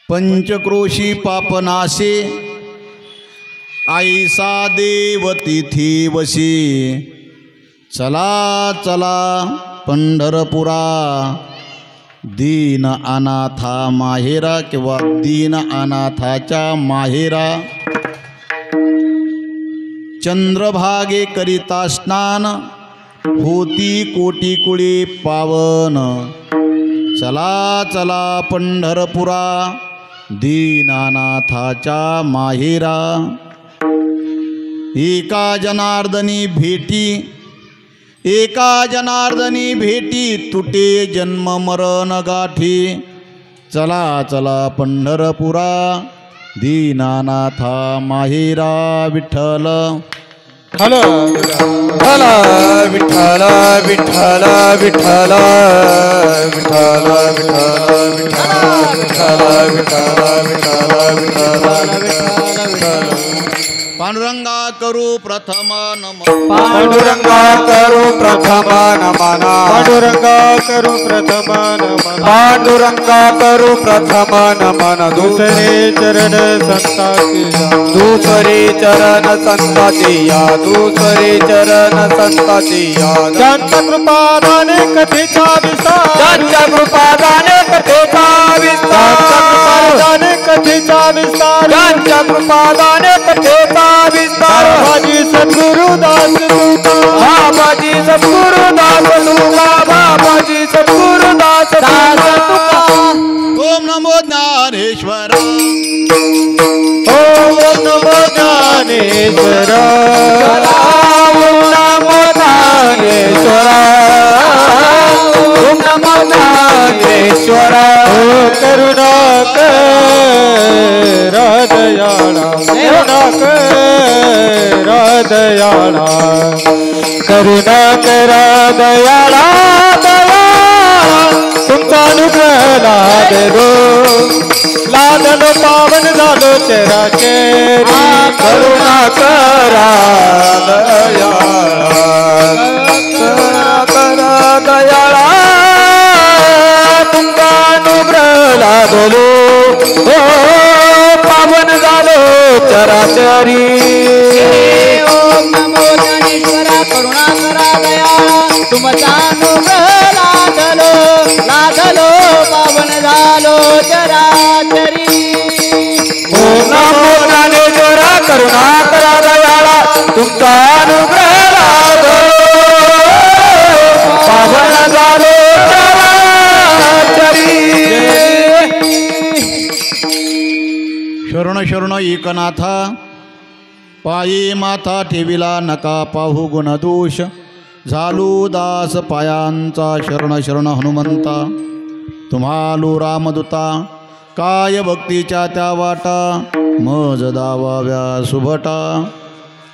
Panchkroshi पापनाशे I saw देव तिथी वशी चला चला पंढरपुरा दीन अनाथा माहेरा किंवा दीन अनाथाच्या माहेरा चंद्रभागे करिता स्नान होती कोटी कुळे पावन चला चला पंढरपुरा दीनानाथाच्या माहेरा एका जनार्दनी भेटी तुटे जन्म मरण गाठी चला चला पंढरपुरा दीनानाथा माहेरा विठ्ठल हला हला विठ्ठल विठ्ठल विठ्ठल विठ्ठल विठ्ठल पांडुरंगा करू प्रथम नमन पांडुरंगा करू प्रथम नमन पांडुरंगा करू प्रथम नमन पांडुरंगा करू प्रथम नमन दुसरे चरण संताची दुसरे चरण संताची या दुसरे चरण संताची या ज्यांच्या कृपादाने कथेचा विस्तार ज्यांच्या कृपादाने कथेचा विस्तार ज्यांच्या कथेचा विस्तार ज्यांच्या कृपादाने कथेचा विस्तार बाबाजी सद्गुरुदास तुका बाबाजी सद्गुरुदास तुका बाबाजी सद्गुरुदास तुका ओम नमो ज्ञानेश्वर ओम नमो ज्ञानेश्वर ओम नमो ज्ञानेश्वर ओम नमो ज्ञानेश्वर करुणा कर दयाळा करुणा कर दयाळा करुणा कर दयाळा दयाळा तुमचा अनुग्रह लादलो लादलो पावन झालो चराचरी करुणा करा दयाळा करुणा करा दयाळा तुमचा अनुग्रह लादलो हो पावन झालो चराचरी ओम नमो ज्ञानेश्वरा करुणा करा दयाळा तुमचा अनुग्रह लादलो लादलो पावन झालो चराचरी ओम नमो ज्ञानेश्वरा करुणा करा दयाळा तुमचा अनुग्रह लादलो पावन झालो चराचरी शरण शरण एकनाथा पायी माथा ठेविला नका पाहू गुणदोष झालो दास पायांचा शरण शरण हनुमंता तुम्हालो रामदूता काय भक्तीच्या त्या वाटा मज दावाव्या सुभटा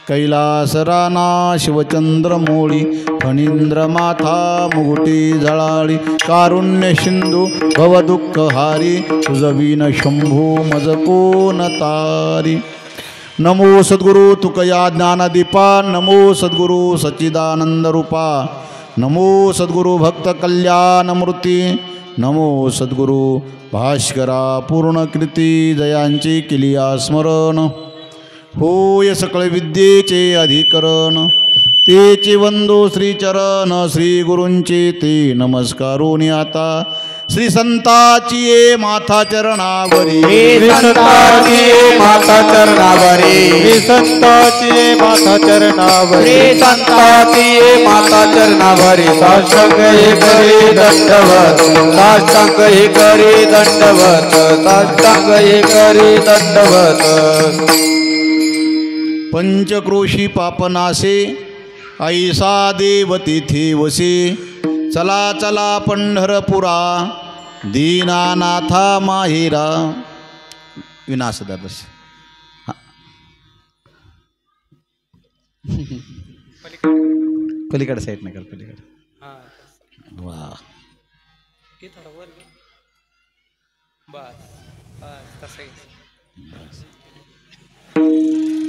कैलास राना शिवचंद्र मोळी फणींद्र माथा मुगुटी झळाळी कारुण्य सिंधू भव दुःख हारी तुझवीन शंभू मज कोण तारी नमो सद्गुरु तुकया ज्ञानदीपा नमो सद्गुरु सच्चिदानंद रूपा नमो सद्गुरु भक्त कल्याण मूर्ती नमो सद्गुरु भास्करा पूर्ण कीर्ती जयांची किलिया स्मरण होय सकळ विद्येचे अधिकरण तेचे वंदो श्रीचरण श्री गुरूंचे ते नमस्कारोनी आता श्री संताची ये माथा चरणावरी संताची ये माता चरणावरी संताची ये माता चरणावरी संताची ये माता चरणावरी साष्टांग हे करी दंडवत साष्टांग हे करी दंडवत साष्टांग हे करी दंडवत पंचक्रोशी पापनासे ऐसा देव तिथे वसे चला चला पंढरपुरा दीनानाथा माहेरा विनाशदास पलीकडे साईड नाही कर पलीकडे वा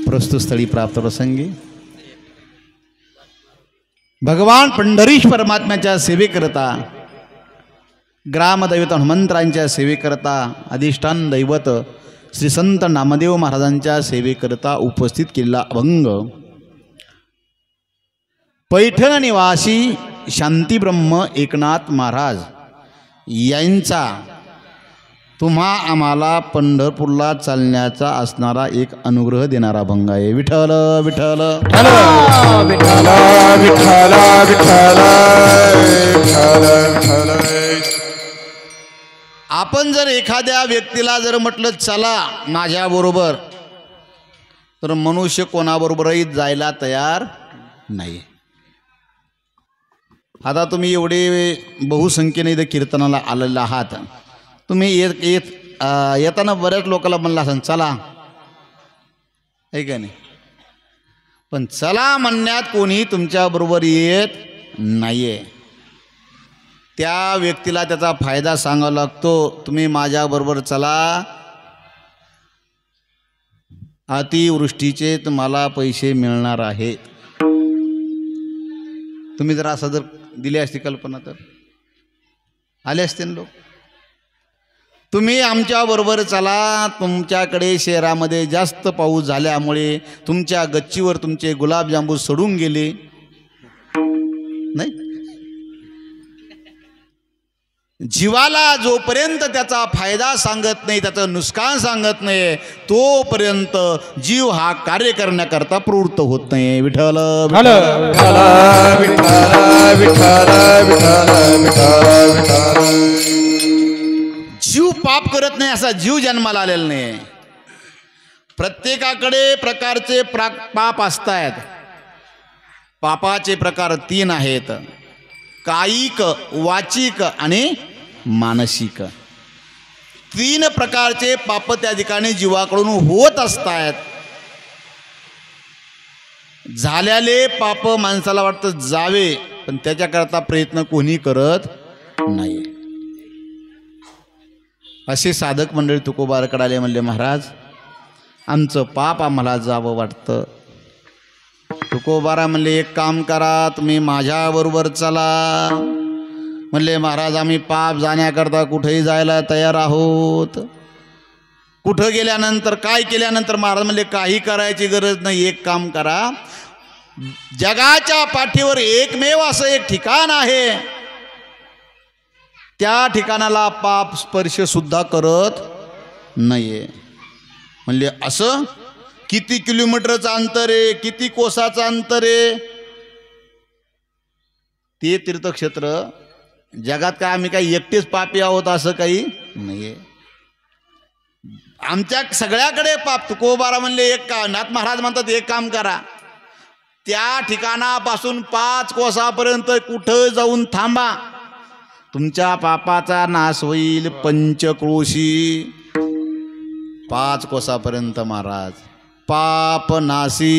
प्रस्तुत स्थळी प्राप्त प्रसंगी भगवान पंढरीश परमात्म्याच्या सेवेकरता ग्रामदैवत हनुमंतरांच्या सेवेकरता अधिष्ठान दैवत श्री संत नामदेव महाराजांच्या सेवेकरता उपस्थित केलेला अभंग पैठण निवासी शांतीब्रह्म एकनाथ महाराज यांचा तुम्हा आम्हाला पंढरपूरला चालण्याचा असणारा एक अनुग्रह देणारा अभंग आहे. विठ्ठल विठ्ठल विठ्ठल विठ्ठल विठ्ठल आपण जर एखाद्या व्यक्तीला जर म्हटलं चला माझ्याबरोबर तर मनुष्य कोणाबरोबरही जायला तयार नाही. आता तुम्ही एवढे बहुसंख्येने इथं कीर्तनाला आलेले आहात. तुम्ही येताना बऱ्याच लोकांना म्हणला असाल चला आहे का नाही, पण चला म्हणण्यात कोणी तुमच्याबरोबर येत नाही आहे. त्या व्यक्तीला त्याचा फायदा सांगावा लागतो. तुम्ही माझ्याबरोबर चला, अतिवृष्टीचे तुम्हाला पैसे मिळणार आहेत. तुम्ही जर असं जर दिली असती कल्पना तर आले असते ना लोक. तुम्ही आमच्याबरोबर चला, तुमच्याकडे शहरामध्ये जास्त पाऊस झाल्यामुळे तुमच्या गच्चीवर तुमचे गुलाबजांबू सडून गेले नाही. जीवाला जोपर्यंत त्याचा फायदा सांगत नाही, त्याचं नुकसान सांगत नाही, तोपर्यंत जीव हा कार्य करण्याकरता प्रवृत्त होत नाही. विठ्ठल जीव पाप करत नाही असा जीव जन्माला आलेला नाही. प्रत्येकाकडे प्रकारचे पाप असतात. पापाचे प्रकार 3 आहेत: कायिक, वाचिक आणि मानसिक. 3 प्रकारचे पाप त्या ठिकाणी जीवाकडून होत असतात. झालेले पाप माणसाला वाटतं जावे, पण त्याच्याकरता प्रयत्न कोणी करत नाही. असे साधक मंडळी तुकोबाराकडे आले, म्हणले महाराज आमचं पाप आम्हाला जावं वाटतं. तुकोबारा म्हणले एक काम करा, तुम्ही माझ्याबरोबर चला. म्हणले महाराज आम्ही पाप जाण्याकरता कुठेही जायला तयार आहोत. कुठं गेल्यानंतर काय केल्यानंतर महाराज म्हणले काही करायची गरज नाही. एक काम करा, जगाच्या पाठीवर एकमेव असं एक ठिकाण आहे, त्या ठिकाणाला पाप स्पर्श सुद्धा करत नाहीये. म्हणले असं किती किलोमीटरचं अंतर आहे, किती कोसाचं अंतर आहे? ते तीर्थक्षेत्र. जगात काय आम्ही काही एकटेच पापी आहोत असं काही नाहीये. आमच्या सगळ्याकडे पाप. तुकोबारा म्हणले एक नाथ महाराज म्हणतात एक काम करा, त्या ठिकाणापासून 5 कोसापर्यंत कुठं जाऊन थांबा. तुमच्या पापाचा नाश होईल पंचक्रोशी 5 कोसापर्यंत महाराज पाप नाशी.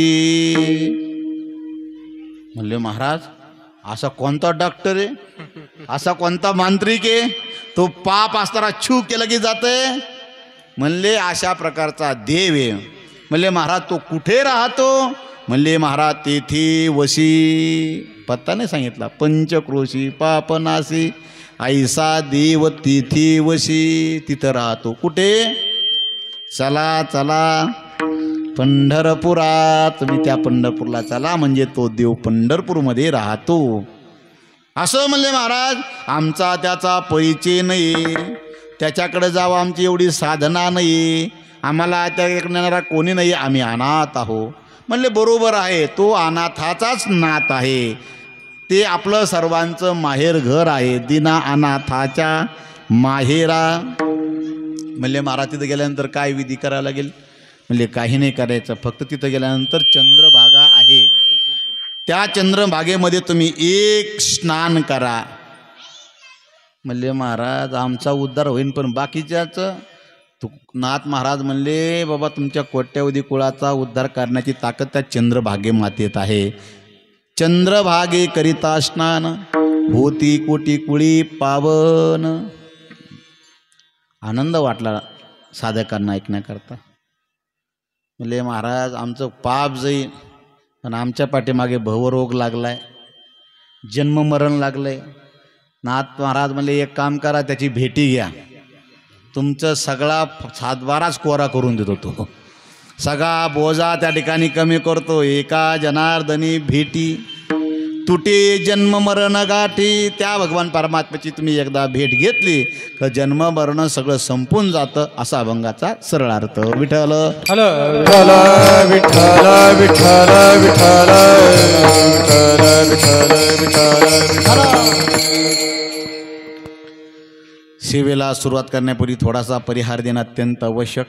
म्हणले महाराज असा कोणता डॉक्टर आहे, असा कोणता मांत्रिक आहे तो पाप असताना छू केलं की जाते. म्हणले अशा प्रकारचा देव आहे. म्हणले महाराज तो कुठे राहतो. म्हणले महाराज तेथे वशी. पत्ता नाही सांगितला. पंचक्रोशी पापनाशी ऐसा देव तिथे वशी. तिथं राहतो. कुठे. चला चला पंढरपुरात. तुम्ही त्या पंढरपूरला चला म्हणजे तो देव पंढरपूरमध्ये राहतो. असं म्हणले महाराज. आमचा त्याचा परिचय नाही, त्याच्याकडे जावं आमची एवढी साधना नाही, आम्हाला त्याकडे येणारा कोणी नाही, आम्ही अनाथ आहो. म्हणले बरोबर आहे, तो अनाथाचाच नाथ आहे, ते आपलं सर्वांचं माहेर घर आहे, दिना अनाथाच्या माहेरा. म्हणले महाराज तिथं गेल्यानंतर काय विधी करावा लागेल. म्हणले काही नाही करायचं, फक्त तिथं गेल्यानंतर चंद्रभागा आहे, त्या चंद्रभागेमध्ये तुम्ही एक स्नान करा. म्हणले महाराज आमचा उद्धार होईन पण बाकीच्याच. नाथ महाराज म्हणले बाबा तुमच्या कोट्यावधी कुळाचा उद्धार करण्याची ताकद त्या चंद्रभागे मातेत आहे. चंद्रभागे करिता स्नान होती कोटी कुळी पावन. आनंद वाटला साधकांना ऐकण्याकरता. म्हणले महाराज आमचं पाप जाईल पण आमच्या पाठीमागे भवरोग लागलाय, जन्ममरण लागलंय. नाथ महाराज म्हणले एक काम करा, त्याची भेटी घ्या, तुमचं सगळा सातबाराच कोरा करून देतो, तो सगळा बोजा त्या ठिकाणी कमी करतो. एका जनार्दनी भेटी तुटे जन्म मरण गाठी. त्या भगवान परमात्म्याची तुम्ही एकदा भेट घेतली तर जन्म मरण सगळं संपून जातं, असा अभंगाचा सरळ अर्थ. विठ्ठल विठ्ठल विठ्ठल विठ्ठल विठ्ठल विठ्ठल. सेवेला सुरुवात करण्यापूर्वी थोडासा परिहार देणं अत्यंत आवश्यक.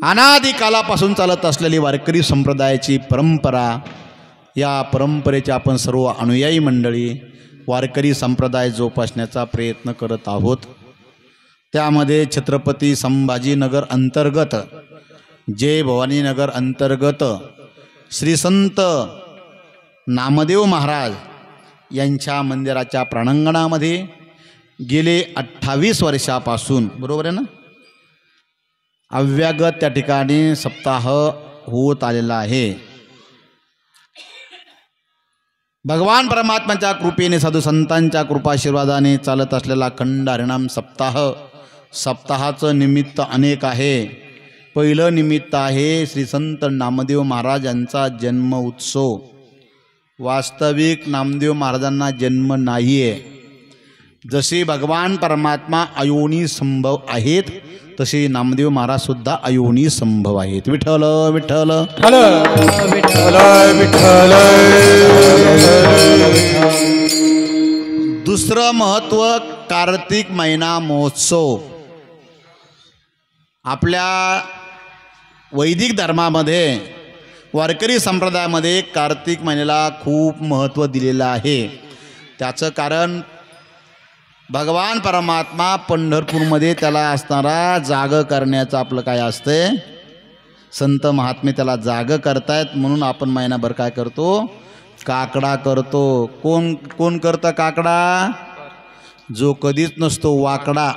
अनादी कालापासून चालत असलेली वारकरी संप्रदायाची परंपरा, या परंपरेचे आपण सर्व अनुयायी मंडळी वारकरी संप्रदाय जोपासण्याचा प्रयत्न करत आहोत. त्यामध्ये छत्रपती संभाजीनगर अंतर्गत, जय भवानीनगर अंतर्गत श्री संत नामदेव महाराज यांच्या मंदिराच्या प्रांगणामध्ये गेले 28 वर्षापासून, बरोबर आहे ना, अव्यागत त्या ठिकाणी सप्ताह होत आलेला आहे. भगवान परमात्म्याच्या कृपेने, साधू संतांच्या कृपाशीर्वादाने चालत असलेला खंड हरिनाम सप्ताह, सप्ताहाचं निमित्त अनेक आहे. पहिलं निमित्त आहे श्री संत नामदेव महाराज यांचा जन्म उत्सव. वास्तविक नामदेव महाराजांना जन्म नाही आहे. जसे भगवान परमात्मा अयोनी संभव आहेत तसे नामदेव महाराज सुद्धा अयोनी संभव आहेत. विठ्ठल विठ्ठल विठ्ठल विठ्ठल. दुसरं महत्त्व कार्तिक महिना महोत्सव. आपल्या वैदिक धर्मामध्ये, वारकरी संप्रदायामध्ये कार्तिक महिन्याला खूप महत्त्व दिलेलं आहे. त्याचं कारण भगवान परमात्मा पंढरपूरमध्ये त्याला असणारा जाग करण्याचं आपलं काय असतंय, संत महात्मे त्याला जाग करतायत म्हणून आपण महिनाभर काय करतो, काकडा करतो. कोण कोण करतं काकडा? जो कधीच नसतो वाकडा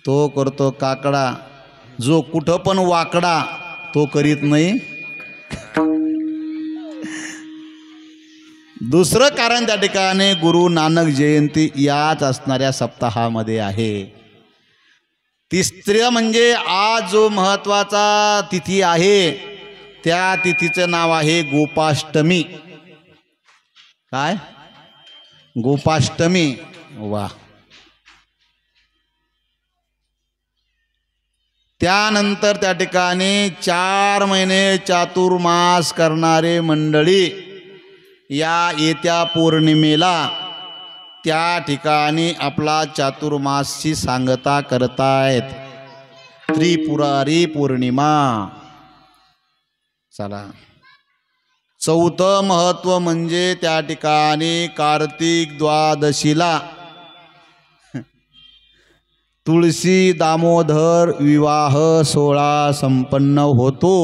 तो करतो काकडा. जो कुठं पण वाकडा तो करीत नाही. दुसरं कारण त्या ठिकाणी गुरु नानक जयंती याच असणाऱ्या सप्ताहामध्ये आहे. तिसरं म्हणजे आज जो महत्त्वाचा तिथी आहे त्या तिथीचं नाव आहे गोपाष्टमी. काय? गोपाष्टमी. वा. त्यानंतर त्या ठिकाणी 4 महिने चातुर्मास करणारे मंडळी या येत्या पौर्णिमेला त्या ठिकाणी आपला चातुर्मासची सांगता करतायत. त्रिपुरारी पौर्णिमा. चला चौथं महत्त्व म्हणजे त्या ठिकाणी कार्तिक द्वादशीला तुळशी दामोदर विवाह सोहळा संपन्न होतो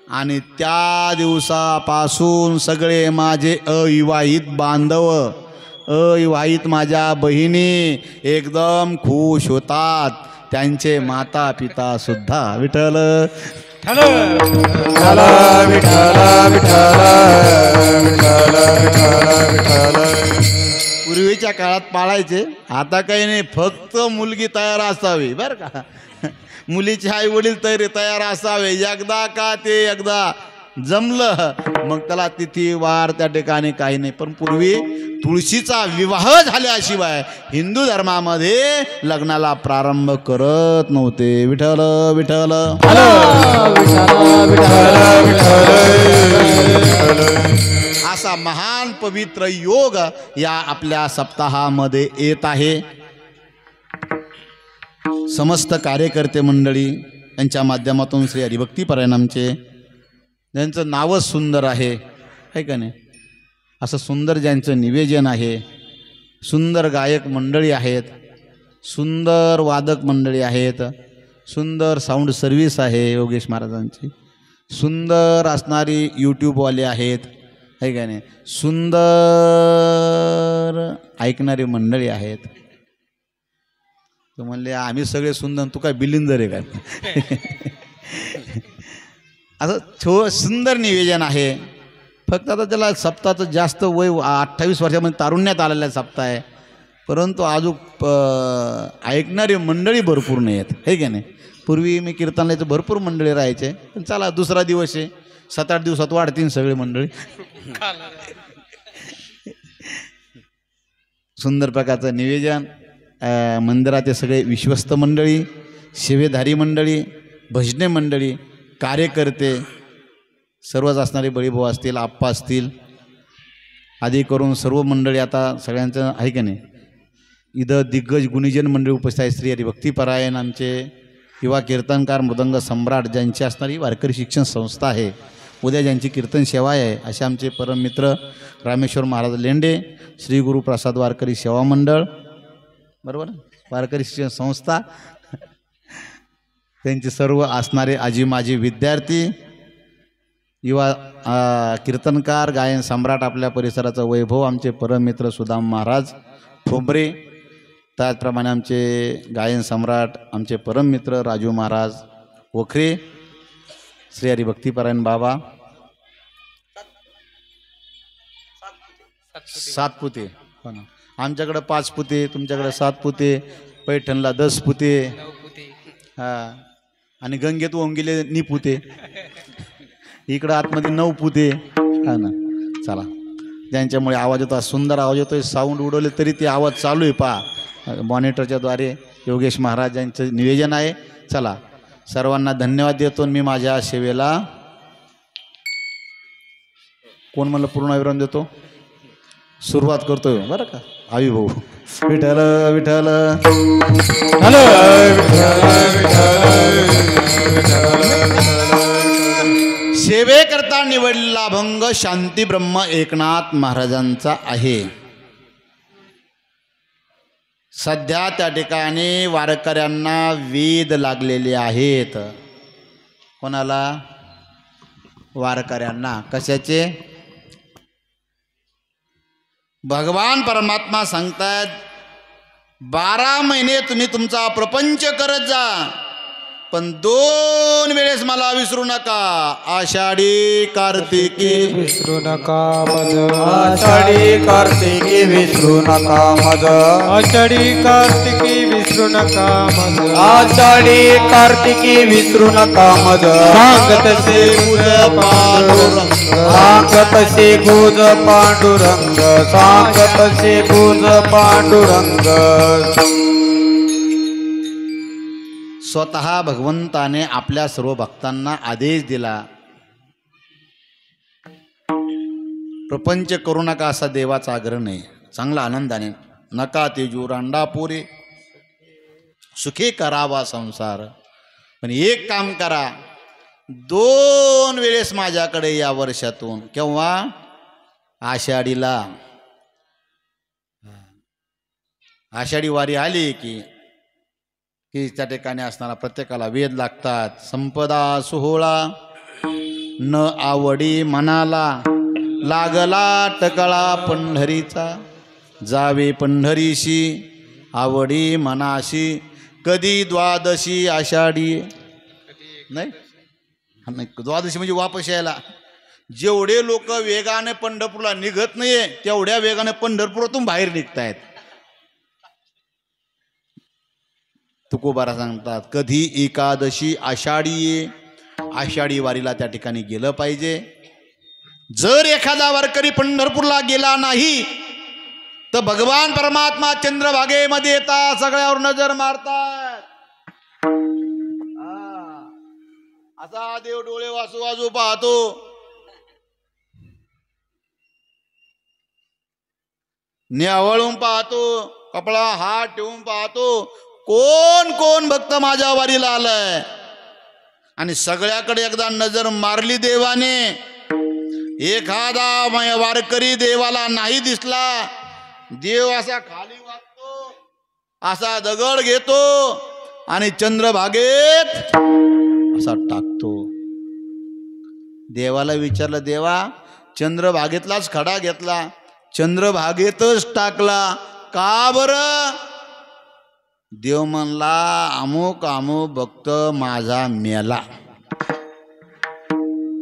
आणि त्या दिवसापासून सगळे माझे अविवाहित बांधव अविवाहित माझ्या बहिणी एकदम खुश होतात, त्यांचे माता पिता सुद्धा. विठ्ठल विठ्ठल विठ्ठल विठ्ठल विठ्ठल विठ्ठल विठ्ठल. पूर्वीच्या काळात पाळायचे, आता काही नाही, फक्त मुलगी तयार असावी बरं का. मुलीचे आई वडील तयार असावे, एकदा का ते एकदा जमलं मग त्याला तिथी वार त्या ठिकाणी काही नाही. पण पूर्वी तुळशीचा विवाह झाल्याशिवाय हिंदू धर्मामध्ये लग्नाला प्रारंभ करत नव्हते. विठ्ठल विठ्ठल असा महान पवित्र योग या आपल्या सप्ताहामध्ये येत आहे. समस्त कार्यकर्ते मंडळी यांच्या माध्यमातून श्री हरिभक्ती परायणामचे ज्यांचं नावच सुंदर आहे का नाही, असं सुंदर ज्यांचं निवेदन आहे, सुंदर गायक मंडळी आहेत, सुंदर वादक मंडळी आहेत, सुंदर साऊंड सर्व्हिस आहे योगेश महाराजांची, सुंदर असणारी यूट्यूबवाले आहेत का नाही, सुंदर ऐकणारी मंडळी आहेत. तर म्हणले आम्ही सगळे सुंदर, तू काय बिलिंदर आहे काय. असं सुंदर निवेदन आहे. फक्त आता त्याला सप्ताहाचं जास्त वय 28 वर्षामध्ये तारुण्यात आलेला सप्ताह आहे, परंतु अजून ऐकणारी मंडळी भरपूर नाही आहेत हे का नाही. पूर्वी मी कीर्तनाला भरपूर मंडळी राहायचे, पण चला दुसरा दिवस आहे, 7-8 दिवसात वाढतील सगळे मंडळी. सुंदर प्रकारचं निवेदन, मंदिराचे सगळे विश्वस्त मंडळी, सेवेधारी मंडळी, भजने मंडळी, कार्यकर्ते सर्वच असणारे बळीभाऊ असतील, आप्पा असतील, आदी करून सर्व मंडळी आता सगळ्यांचं आहे का नाही. इथं दिग्गज गुणीजन मंडळी उपस्थित आहे. श्री हरिभक्ती परायण आमचे युवा कीर्तनकार मृदंग सम्राट ज्यांची असणारी वारकरी शिक्षण संस्था आहे, उद्या ज्यांची कीर्तन सेवा आहे, असे आमचे परममित्र रामेश्वर महाराज लेंडे, श्री गुरु प्रसाद वारकरी सेवा मंडळ, बरोबर, वारकरी शिक्षण संस्था, त्यांचे सर्व असणारे आजी माजी विद्यार्थी, युवा कीर्तनकार, गायन सम्राट, आपल्या परिसराचा वैभव आमचे परममित्र सुदाम महाराज ठोंबरे, त्याचप्रमाणे आमचे गायन सम्राट आमचे परममित्र राजू महाराज वखरे, श्री हरिभक्तीपरायण बाबा, 7 पुते, हो ना, आमच्याकडे 5 पुते, तुमच्याकडे 7 पुते, पैठणला 10 पुते, हां, आणि गंगेत ओंगिले निपुते, इकडं आतमध्ये 9 पुते, हा ना. चला, ज्यांच्यामुळे आवाज येतो, सुंदर आवाज येतोय, साऊंड उडवले तरी ते आवाज चालू आहे पहा मॉनिटरच्याद्वारे. योगेश महाराज यांचं निवेदन आहे. चला, सर्वांना धन्यवाद देतो. मी माझ्या सेवेला कोण म्हणलं पूर्णविराम देतो, सुरुवात करतोय बरं का. आवी भाऊ विठ्ठल विठ्ठल सेवेकरता निवडलेला अभंग शांती ब्रह्म एकनाथ महाराजांचा आहे. सध्या त्या ठिकाणी वारकऱ्यांना वेध लागलेले आहेत. कोणाला? वारकऱ्यांना. कशाचे? भगवान परमात्मा सांगतात 12 महिने तुम्ही तुमचा प्रपंच करत जा, पण 2 वेळेस मला विसरू नका. आषाढी कार्तिकी विसरू नका मज, आषाढी कार्तिकी विसरू नका मज, आषाढी कार्तिकी विसरू नका मज, आषाढी कार्तिकी विसरू नका मज. सांगतसे गुज पांडुरंग, सांगतसे गुज पांडुरंग, सांगतसे गुज पांडुरंग. स्वतः भगवंताने आपल्या सर्व भक्तांना आदेश दिला, प्रपंच करू नका असा देवाचा आग्रह नाही. चांगला आनंदाने नका तेजू रांडापुरे, सुखी करावा संसार. पण एक काम करा, 2 वेळेस माझ्याकडे या वर्षातून. केव्हा? आषाढीला. आषाढी वारी आली की त्या ठिकाणी असणारा प्रत्येकाला वेद लागतात. संपदा सोहळा न आवडी मनाला, लागला टकळा पंढरीचा. जावे पंढरीशी आवडी मनाशी, कधी द्वादशी आषाढी. नाही, द्वादशी म्हणजे वापस यायला. जेवढे लोक वेगाने पंढरपूरला निघत नाहीये तेवढ्या वेगाने पंढरपुरातून बाहेर निघतायत. तुकोबारा सांगतात कधी एकादशी आषाढी ये. आषाढी वारीला त्या ठिकाणी गेलं पाहिजे. जर एखादा वारकरी पंढरपूरला गेला नाही तर भगवान परमात्मा चंद्रभागेमध्ये येतात, सगळ्यावर नजर मारतात. असा देव डोळे वासू वाजू पाहतो. न्यावळून पाहतो, कपडा हात ठेवून पाहतो, कोण कोण भक्त माझ्या वारीला आलाय. आणि सगळ्याकडे एकदा नजर मारली देवाने. एखादा वारकरी देवाला नाही दिसला, देव असा खाली वागतो, असा दगड घेतो आणि चंद्रभागेत असा टाकतो. देवाला विचारलं, देवा चंद्रभागेतलाच खडा घेतला, चंद्रभागेतच टाकला, का बरं? देव म्हणला, अमुक अमुक भक्त माझा मेला.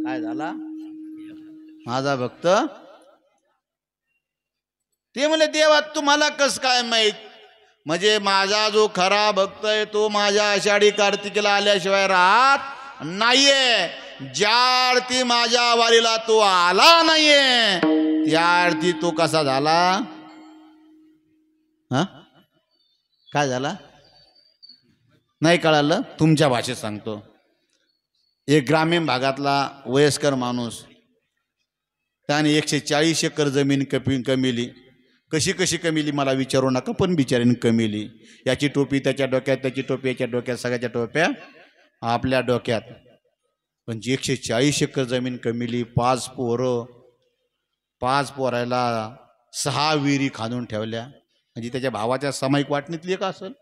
काय झाला? माझा भक्त. ते म्हणले, देवा तुम्हाला कस काय माहित? म्हणजे माझा जो खरा भक्त आहे तो माझ्या आषाढी कार्तिकीला आल्याशिवाय राहत नाहीये. ज्या आरती माझ्या वारीला तो आला नाहीये त्या आरती तो कसा झाला? हा, काय झाला? नाही कळालं? तुमच्या भाषेत सांगतो. एक ग्रामीण भागातला वयस्कर माणूस, त्याने 140 एकर जमीन कमिली. कशी कशी कमिली मला विचारू नका, पण बिचारीने कमिली. याची टोपी त्याच्या डोक्यात, त्याची टोपी याच्या डोक्यात, सगळ्याच्या टोप्या आपल्या डोक्यात. पण 140 एकर जमीन कमिली. 5 पोरं, 5 पोरायला 6 विहिरी खांदून ठेवल्या. म्हणजे त्याच्या भावाच्या सामायिक वाटणीतली एक असेल.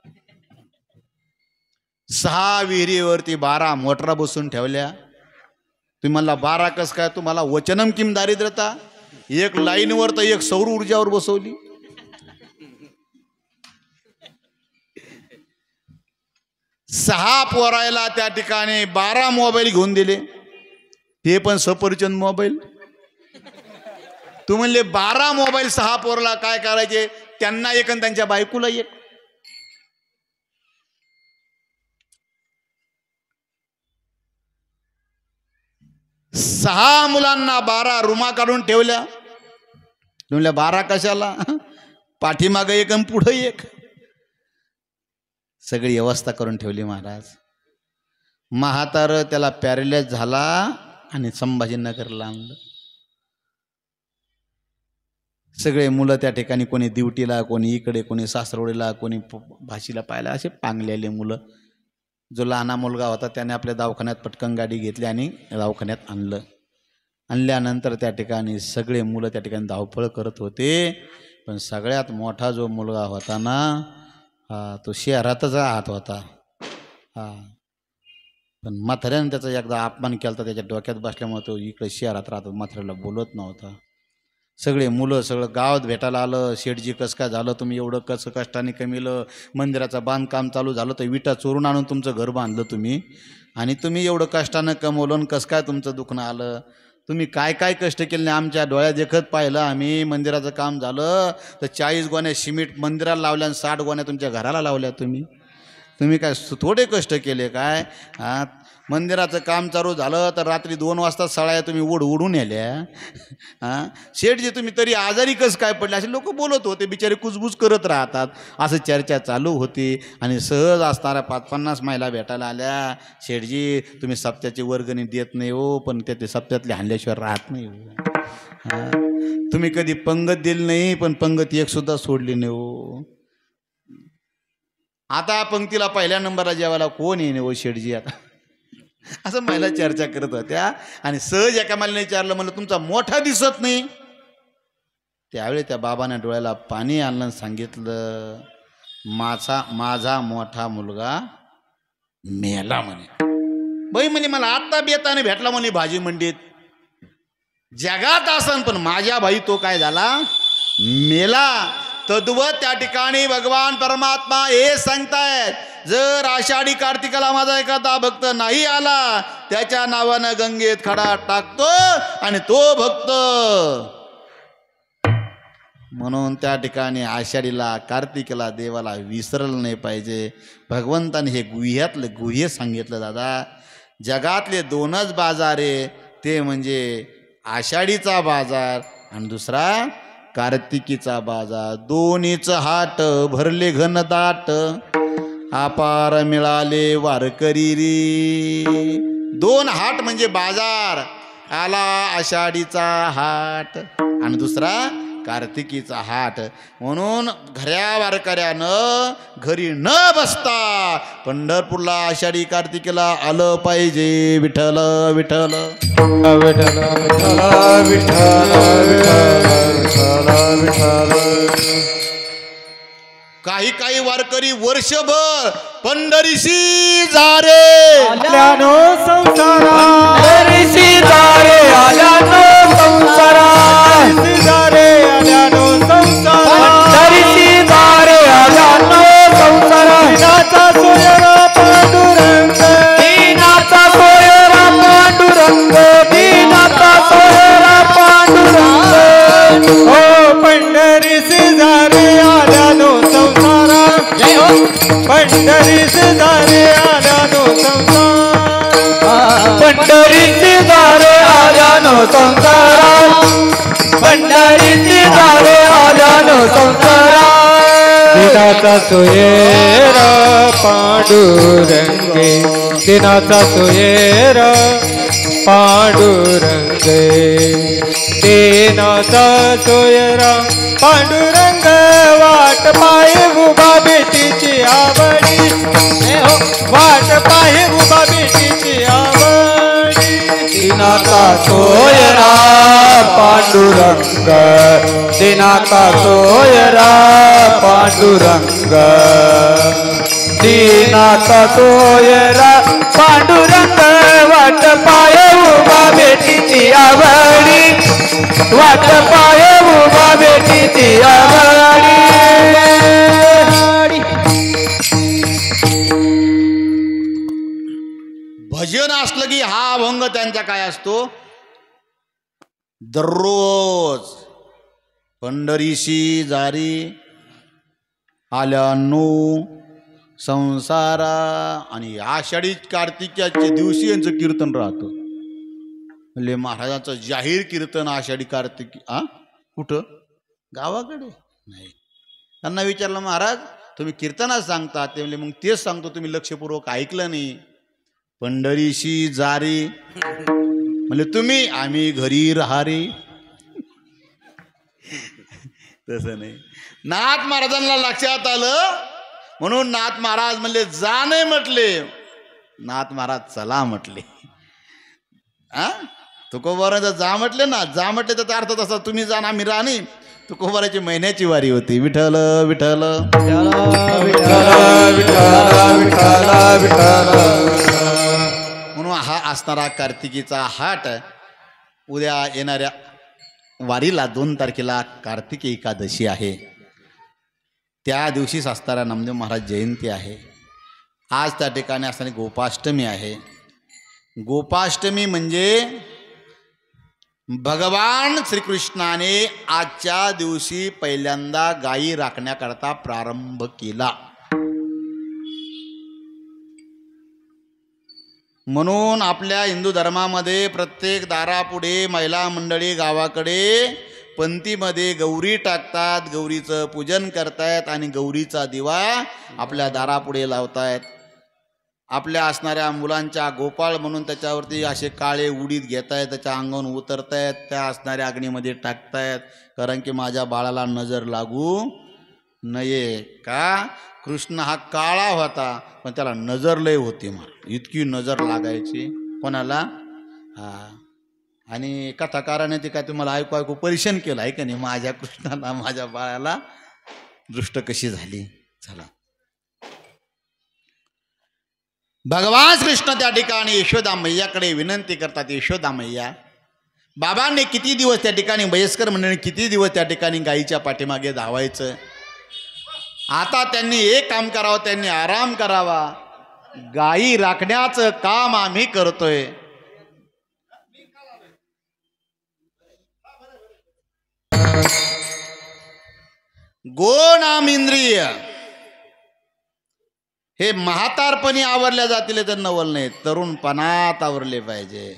6 विहिरीवरती 12 मोटरा बसून ठेवल्या. तुम्ही म्हणला 12 कस काय? तुम्हाला वचनम किम दारिद्रता. एक लाईनवर तर एक सौर ऊर्जावर बसवली. सहा पोरायला त्या ठिकाणी 12 मोबाईल घेऊन दिले, ते पण सफरचंद मोबाईल. तू म्हणले 12 मोबाईल 6 पोराला काय करायचे? त्यांना एक आणि त्यांच्या बायकोला एक. सहा मुलांना 12 रुमा काढून ठेवल्या. म्हणल्या 12 कशाला? पाठीमागं एक आणि पुढं एक. सगळी व्यवस्था करून ठेवली महाराज. म्हातार त्याला पॅरेलाइज झाला आणि संभाजीनगरला आणलं. सगळे मुलं त्या ठिकाणी, कोणी ड्युटीला, कोणी इकडे, कोणी सासरवडीला, कोणी भाषीला पाहायला, असे पांगलेले मुलं. जो लहाना मुलगा होता त्याने आपल्या दवाखान्यात पटकन गाडी घेतली आणि दवाखान्यात आणलं. आणल्यानंतर त्या ठिकाणी सगळे मुलं त्या ठिकाणी धावपळ करत होते. पण सगळ्यात मोठा जो मुलगा होता ना, तो शहरातच राहत होता. पण म्हाताऱ्याने त्याचा एकदा अपमान केला, तर त्याच्या डोक्यात बसल्यामुळे तो इकडे शहरात राहतो, म्हाताऱ्याला बोलत नव्हता. सगळे मुलं, सगळं गावात भेटायला आलं. शेठजी कसं काय झालं? तुम्ही एवढं कसं कष्टाने कमिलं? मंदिराचं बांधकाम चालू झालं तर विटा चोरून आणून तुमचं घर बांधलं तुम्ही, आणि तुम्ही एवढं कष्टानं कमवलं, कसं काय तुमचं दुखणं आलं? तुम्ही काय काय कष्ट केले नाही आमच्या डोळ्यात देखत पाहिलं आम्ही. मंदिराचं काम झालं तर 40 गोण्या सिमेंट मंदिराला लावल्या आणि 60 गोण्या तुमच्या घराला लावल्या. तुम्ही काय थोडे कष्ट केले काय? मंदिराचं काम चालू झालं तर रात्री 2 वाजता सळाया तुम्ही उडून नेल्या. शेठजी तुम्ही तरी आजारी कसं काय पडले? असे लोक बोलत होते, बिचारे कुजबूज करत राहतात. असं चर्चा चालू होती आणि सहज असणाऱ्या 50-50 महिला भेटायला आल्या. शेठजी तुम्ही सप्त्याची वर्गणी देत नाही हो, पण ते सप्त्यातले हाणल्याशिवाय राहत नाही हो. तुम्ही कधी पंगत दिली नाही, पण पंगत एक सुद्धा सोडली नाही हो. आता पंक्तीला पहिल्या नंबरला जेवायला कोण येणे हो शेठजी? आता असं महिला चर्चा करत होत्या. आणि सहज एका महिलेने विचारलं, म्हणलं तुमचा मोठा दिसत नाही. त्यावेळी त्या बाबाने डोळ्याला पाणी आणलं आणि सांगितलं, माझा मोठा मुलगा मेला म्हणे. बाई म्हणे मला आत्ता बेताने भेटला म्हणे भाजी मंडीत. जगात असन पण माझ्या भाई तो काय झाला, मेला. तद्वत त्या ठिकाणी भगवान परमात्मा हे सांगतायत, जर आषाढी कार्तिकाला माझा एखादा भक्त नाही आला, त्याच्या नावानं गंगेत खडा टाकतो आणि तो भक्त. म्हणून त्या ठिकाणी आषाढीला कार्तिकेला देवाला विसरलं नाही पाहिजे. भगवंताने हे गुह्यातलं गुह्य सांगितलं. दादा जगातले दोनच बाजार आहे, ते म्हणजे आषाढीचा बाजार आणि दुसरा कार्तिकीचा बाजार. दोन्हीचं हाट भरले घनदाट, अपार मिळाले वारकरी रे. दोन हाट म्हणजे बाजार. आला आषाढीचा हाट आणि दुसरा कार्तिकीचा हाट. म्हणून घऱ्या वारकऱ्यानं घरी न बसता पंढरपूरला आषाढी कार्तिकीला आलं पाहिजे. विठ्ठल विठ्ठल विठ्ठल विठ्ठल विठ्ठल विठ्ठल. काही वारकरी वर्षभर पंढरीशी जारे आल्यानो संसारा, पंढरीशी जारे आल्यानो संसारा, पंढरीशी जारे आल्यानो संसारा, पंढरीशी जारे आल्यानो संसारा. दीनाचा सोयरा पांडुरंग, दीनाचा सोयरा पांडुरंग, दीनाचा सोयरा पांडुरंग. हो पंढरीशी जारे आल्यानो संसारा, पंढरीशी जारे आल्यानो संसारा, पंढरीशी जारे आल्यानो संसारा, पंढरीशी जारे आल्यानो संसारा. दिनाचा सोयरा पांडुरंगे, दिनाचा सोयरा पांडुरंगे, दिनाचा सोयरा पांडुरंग. वाट पाहे उभा बेटीची आवडी, वाट पाहे उभा बेटीची आवडी. दिनाचा सोयरा पांडुरंग, दिनाचा सोयरा पांडुरंग, दिनाचा सोयरा पांडुरंग. वाट पाहे उभा बेटीची आवडी, वाट पाहे उभा बेटीची आवडी. भजन असलं की हा अभंग त्यांचा काय असतो, दररोज पंढरीशी जारी आल्यानो संसारा. आणि आषाढी कार्तिकाच्या दिवशी यांचं कीर्तन राहतं. म्हणजे महाराजांचं जाहीर कीर्तन आषाढी कार्तिकी. कुठं, गावाकडे नाही. त्यांना विचारलं, महाराज तुम्ही कीर्तनात सांगता, ते म्हणले मग तेच सांगतो, तुम्ही लक्षपूर्वक ऐकलं नाही. पंढरीशी जारी म्हणजे तुम्ही, आम्ही घरी राहारे. तसं नाही. नाथ महाराजांना लक्षात आलं म्हणून नाथ महाराज म्हणले जा नाही म्हटले, नाथ महाराज चला म्हटले. तुकोबाराचं जा म्हटले ना, जा म्हटले तर अर्थ तसा तुम्ही जा ना आम्ही राहणी. तुकोबाराची महिन्याची वारी होती. विठ्ठल विठ्ठल म्हणून हा असणारा कार्तिकीचा हाट. उद्या येणाऱ्या वारीला 2 तारखेला कार्तिकी एकादशी आहे. त्या दिवशीच असणारा नामदेव महाराज जयंती आहे. आज त्या ठिकाणी असणारी गोपाष्टमी आहे. गोपाष्टमी म्हणजे भगवान श्रीकृष्णाने आजच्या दिवशी पहिल्यांदा गायी राखण्याकरता प्रारंभ केला. म्हणून आपल्या हिंदू धर्मामध्ये प्रत्येक दारापुढे महिला मंडळी गावाकडे पंथीमध्ये गौरी टाकतात, गौरीचं पूजन करतायत आणि गौरीचा दिवा आपल्या दारापुढे लावतायत. आपल्या असणाऱ्या मुलांच्या गोपाळ म्हणून त्याच्यावरती असे काळे उडीद घेतायत, त्याच्या अंगावरून उतरतायत, त्या असणाऱ्या अग्नीमध्ये टाकतायत. कारण की माझ्या बाळाला नजर लागू नये. का कृष्ण हा काळा होता पण त्याला नजर लय होती मला, इतकी नजर लागायची कोणाला. हा आणि कथाकाराने ते काय तुम्हाला ऐकू ऐकू परेशान केलं आहे का नाही, माझ्या कृष्णाला माझ्या बाळाला दृष्ट कशी झाली. चला भगवान कृष्ण त्या ठिकाणी यशोदा मैयाकडे विनंती करतात. यशोदा मैया, बाबांनी किती दिवस त्या ठिकाणी, वयस्कर मंडळी किती दिवस त्या ठिकाणी गायीच्या पाठीमागे धावायचं. आता त्यांनी एक काम करावं, त्यांनी आराम करावा. गायी राखण्याचं काम आम्ही करतोय. गो नाम इंद्रिय हे म्हातारपणी आवरल्या जातील तर नवल नाही, तरुणपणात आवरले पाहिजे.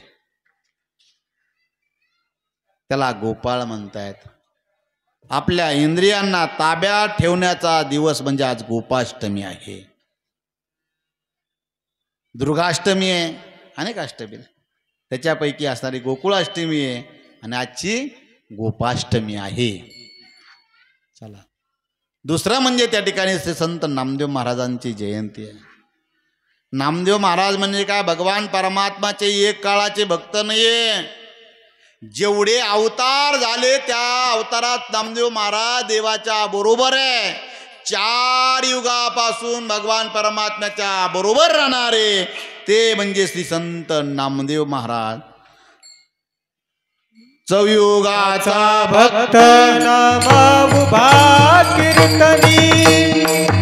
त्याला गोपाळ म्हणतायत. आपल्या इंद्रियांना ताब्यात ठेवण्याचा दिवस म्हणजे आज गोपाष्टमी आहे. दुर्गाष्टमी आहे, अनेक अष्टमी, त्याच्यापैकी असणारी गोकुळाष्टमी आहे आणि आजची गोपाष्टमी आहे. चला दुसरं म्हणजे त्या ठिकाणी श्री संत नामदेव महाराजांची जयंती आहे. नामदेव महाराज म्हणजे काय, भगवान परमात्माचे एक काळाचे भक्त नाहीये. जेवढे अवतार झाले त्या अवतारात नामदेव महाराज देवाच्या बरोबर आहे. 4 युगापासून भगवान परमात्म्याच्या बरोबर राहणारे ते म्हणजे श्री संत नामदेव महाराज. चौयुगाचा भक्त नाम उभा कीर्तनी,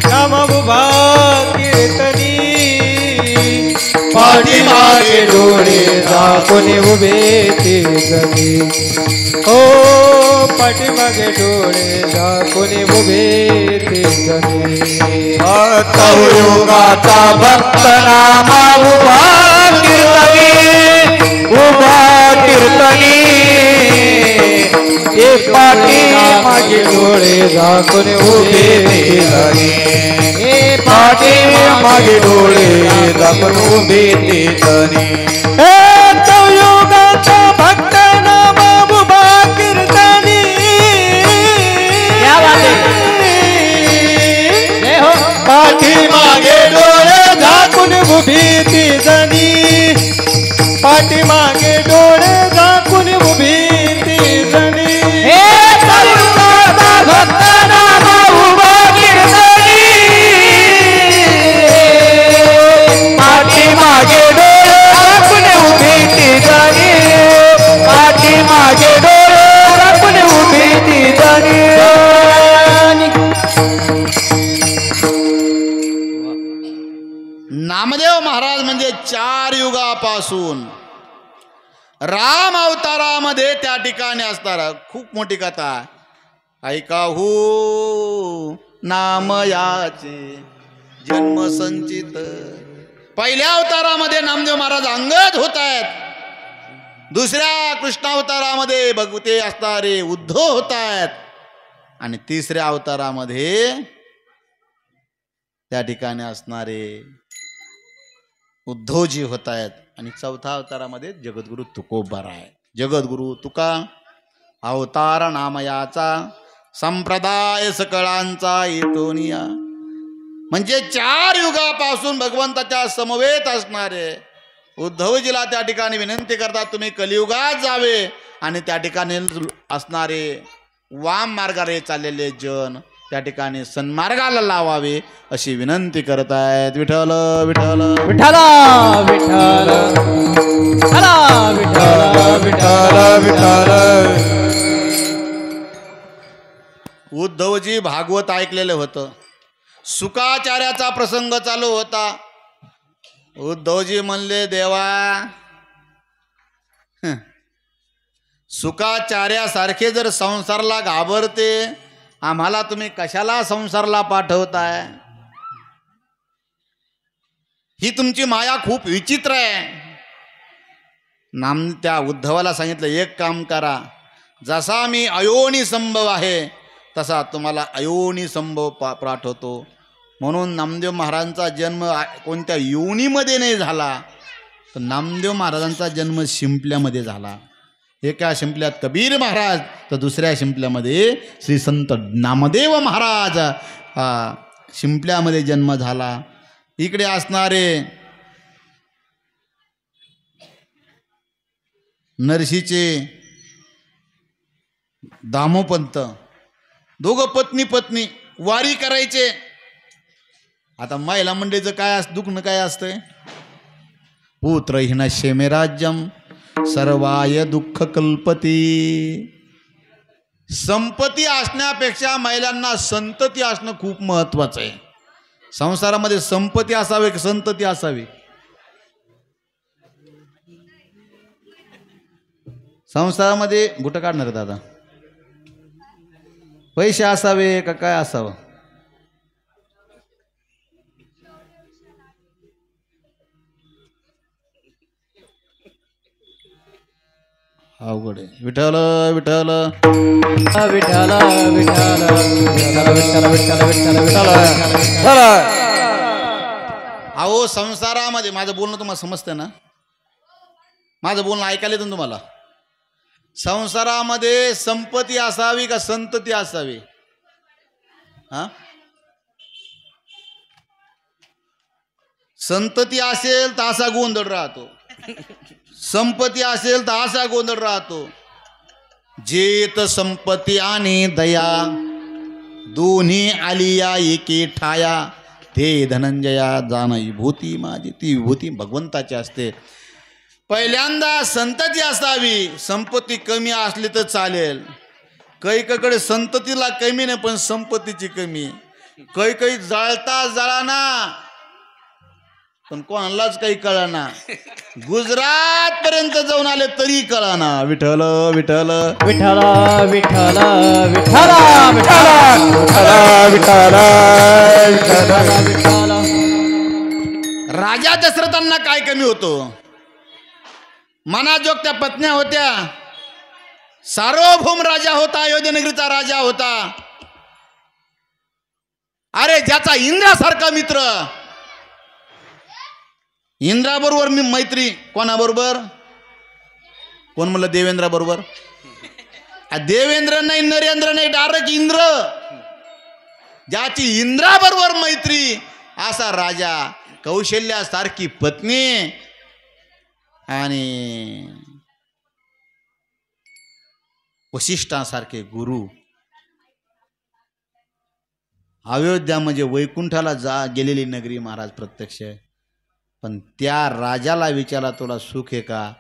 नाम उभा कीर्तनी, पाठीमागे डोळे झाकून उभे ते जणी. हो पाठीमागे डोळे झाकून उभे ते जणी. चौयुगाचा भक्त नाम उभा कीर्तनी, उभा कीर्तनी, एक पाठी मागे डोळे झाकून उभे ते जणी. हे पाठी मागे डोळे झाकून उभे ते जणी. चौयुगाचा भक्त नाम उभा कीर्तनी, पाठी मागे डोळे झाकून उभी ती जणी. पाठी मागे डोळे झाकून उभी ती जणी. भक्त नाम उभा कीर्तनी, पाठी मागे डोळे झाकून उभी ती जणी. पाठी मागे डोळे झाकून उभी ती जणी. नामदेव महाराज म्हणजे 4 युगापासून राम अवतारामध्ये त्या ठिकाणी असणारा खूप मोठी कथा. ऐका हो नाम याचे जन्म संचित. पहिल्या अवतारामध्ये नामदेव महाराज अंगद होत आहेत. दुसऱ्या कृष्णावतारामध्ये भगवते असणारे उद्धव होत आहेत. आणि तिसऱ्या अवतारामध्ये त्या ठिकाणी असणारे उद्धवजी होत आहेत. आणि चौथा अवतारामध्ये जगद्गुरु तुकोबार आहे. जगद्गुरु तुका अवतार नामयाचा संप्रदाय सकळांचा येतोनिया. म्हणजे 4 युगापासून भगवंताच्या समवेत असणारे उद्धवजीला त्या ठिकाणी विनंती करतात, तुम्ही कलियुगात जावे आणि त्या ठिकाणी असणारे वाम मार्गाने चाललेले जन त्या ठिकाणी सन्मार्गाला लावावे अशी विनंती करत आहेत. विठ्ठल विठ्ठल विठ्ठल विठ्ठल विठ्ठल विठ्ठल विठ्ठल. उद्धवजी भागवत ऐकलेलं होतं. सुकाचार्याचा प्रसंग चालू होता. उद्धवजी म्हणले, देवा सुकाचार्यासारखे जर संसारला घाबरते, आम्हाला तुम्ही कशाला संसारला पाठवताय? ही तुमची माया खूप विचित्र आहे. त्या उद्धवाला सांगितलं, एक काम करा, जसा मी अयोनी संभव आहे तसा तुम्हाला अयोनी संभव पाठवतो. म्हणून नामदेव महाराजांचा जन्म कोणत्या योनीमध्ये नाही झाला, तर नामदेव महाराजांचा जन्म शिंपल्यामध्ये झाला. एका शिंपल्यात कबीर महाराज तर दुसऱ्या शिंपल्यामध्ये श्री संत नामदेव महाराज शिंपल्यामध्ये जन्म झाला. इकडे असणारे नरशीचे दामोपंत, दोघं पत्नी पत्नी वारी करायचे. आता महिला मंडळीचं काय दुखणं काय असतंय? पुत्र हिनश्ये मे राज्यम सर्वाय दुःख कल्पती. संपत्ती असण्यापेक्षा महिलांना संतती असणं खूप महत्वाचं आहे. संसारामध्ये संपत्ती असावी की संतती असावी? संसारामध्ये गुट काढणार दादा, पैसे असावे का काय असावं? अवघड आहे. विठ्ठल विठ्ठल विठ्ठल विठ्ठल विठ्ठल विठ्ठल विठ्ठल विठ्ठल. अहो संसारामध्ये माझं बोलणं तुम्हाला समजतं ना? माझं बोलणं ऐकायला येतं ना तुम्हाला? संसारामध्ये संपत्ती असावी का संतती असावी? हा, संतती असेल तर असा गोंधळ राहतो, संपत्ती असेल तर असा गोंधळ राहतो. जेत संपत्ती आणि दया दोन्ही आलिया एके ठाया, ते धनंजया जाण विभूती माझी. ती विभूती भगवंताची असते. पहिल्यांदा संतती असावी. संपत्ती कमी असली तर चालेल. कैकडे संततीला कमी नाही पण संपत्तीची कमी. काही जळता जळाना पण कोणालाच काही कळना. गुजरात पर्यंत जाऊन आले तरी कळना. विठ्ठल विठ्ठल विठ्ठल विठ्ठल विठ्ठल विठ्ठल विठ्ठल. राजा दशरथांना काय कमी होतं? मनाजोग त्या पत्न्या होत्या. सार्वभौम राजा होता, अयोध्येनगरीचा राजा होता. अरे ज्याचा इंद्रासारखा मित्र, इंद्राबरोबर मी मैत्री. कोणाबरोबर? कोण म्हणलं? देवेंद्र बरोबर. देवेंद्र नाही, नरेंद्र नाही, डायरेक्ट इंद्र. ज्याची इंद्राबरोबर मैत्री असा राजा, कौशल्यासारखी पत्नी आणि वशिष्ठासारखे गुरु. अयोध्या म्हणजे वैकुंठाला गेलेली नगरी महाराज प्रत्यक्ष. पण त्या राजाला विचारला तुला सुख आहे का?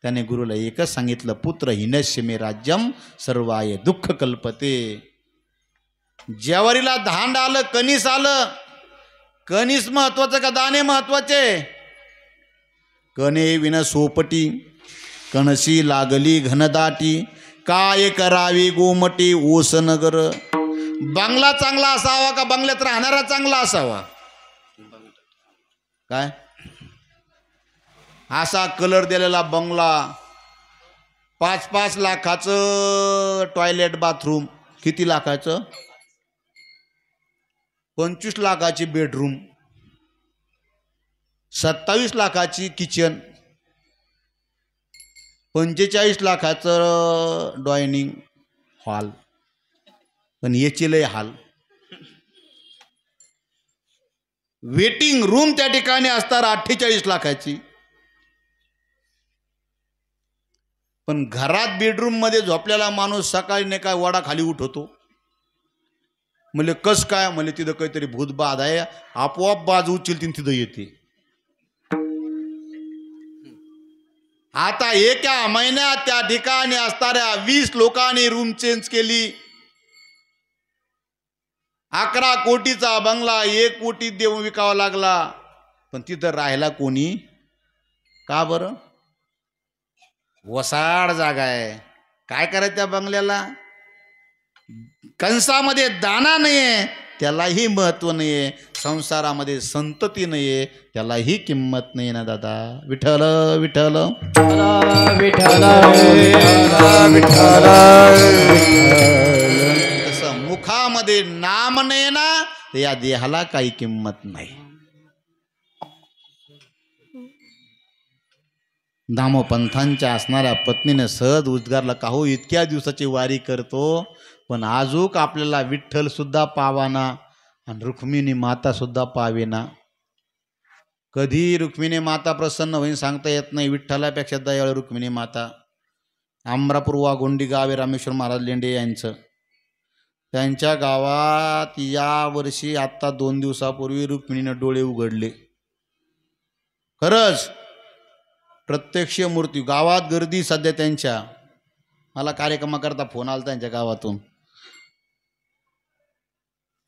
त्याने गुरुला एकच सांगितलं, पुत्र हिनश्ये मे राज्यम सर्वाय दुःख कल्पते. ज्यावरीला धांड आलं, कणीस आलं. कणीस महत्वाचं का दाणे महत्वाचे? कणे विन सोपटी कणसी लागली घनदाटी, काय करावी गोमटी ओस नगर. बंगला चांगला असावा का बंगल्यात राहणारा चांगला असावा? काय असा कलर दिलेला बंगला, 5-5 लाखाचं टॉयलेट बाथरूम. किती लाखाचं? 25 लाखाची बेडरूम, 27 लाखाची किचन, 45 लाखाचं डायनिंग हॉल. पण याची लय हाल. वेटिंग रूम त्या ठिकाणी असतात 48 लाखाची. पण घरात बेडरूम मध्ये झोपलेला माणूस सकाळी नाही काय वडा खाली उठवतो. म्हणजे कस काय? म्हणजे तिथं काहीतरी भूतबाध आहे, आपोआप बाज उचलती तिथं येते. आता एका महिन्यात त्या ठिकाणी असणाऱ्या 20 लोकांनी रूम चेंज केली. 11 कोटीचा बंगला 1 कोटी देऊन विकावा लागला. पण तिथं राहायला कोणी? का बरं? वसाड जागा आहे. काय करायचं त्या बंगल्याला? कंसामध्ये दाना नाहीये त्यालाही महत्व नाहीये. संसारामध्ये संतती नाहीये त्यालाही किंमत नाही ना दादा. विठ्ठल विठ्ठल विठ्ठल विठ्ठल. तसं मुखामध्ये नाम नाही ना तर या देहाला काही किंमत नाही. दामोपंथांच्या असणाऱ्या पत्नीने सहज उद्गारला, का हो इतक्या दिवसाची वारी करतो पण आजूक आपल्याला विठ्ठल सुद्धा पावाना. आणि रुक्मिणी माता सुद्धा पावेना. कधी रुक्मिणी माता प्रसन्न होईन सांगता येत नाही. विठ्ठलापेक्षा दयाळू रुक्मिणी माता. अमरापूर वाघोंडी गाव आहे रामेश्वर महाराज लेंडे यांचं. त्यांच्या गावात या वर्षी आत्ता 2 दिवसापूर्वी रुक्मिणीनं डोळे उघडले. खरंच प्रत्यक्ष मूर्ती. गावात गर्दी सध्या त्यांच्या. मला कार्यक्रमाकरता फोन आला त्यांच्या गावातून.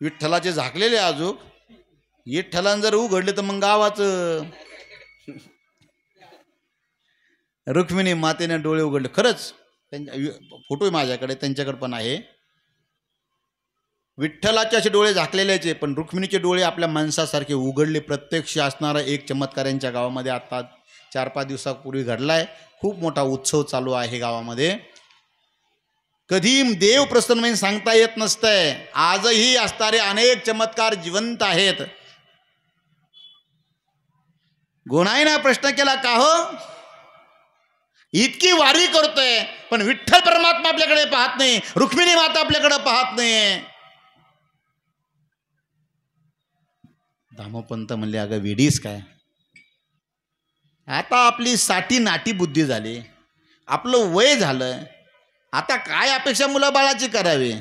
विठ्ठलाचे झाकलेले अजून. विठ्ठलानं जर उघडले तर मग गावाचं. रुक्मिणी मातेने डोळे उघडले. खरंच त्यांच्या फोटो माझ्याकडे, त्यांच्याकडे पण आहे. विठ्ठलाचे असे डोळे झाकलेल्याचे, पण रुक्मिणीचे डोळे आपल्या माणसासारखे उघडले. प्रत्यक्ष असणारा एक चमत्कार यांच्या गावामध्ये आता 4-5 दिवसापूर्वी घडलाय. खूप मोठा उत्सव चालू आहे गावामध्ये. कधी देव प्रसन्न होईन सांगता येत नसतंय. आजही असणारे अनेक चमत्कार जिवंत आहेत. गोनाईना प्रश्न केला, का हो इतकी वारी करतोय पण विठ्ठल परमात्मा आपल्याकडे पाहत नाही, रुक्मिणी माता आपल्याकडे पाहत नाही. दामोपंत म्हणले, अगं वेडीस काय, आता आपली साठी नाटी बुद्धी झाली, आपलं वय झालं, आता काय अपेक्षा मुलाबाळाची करावी.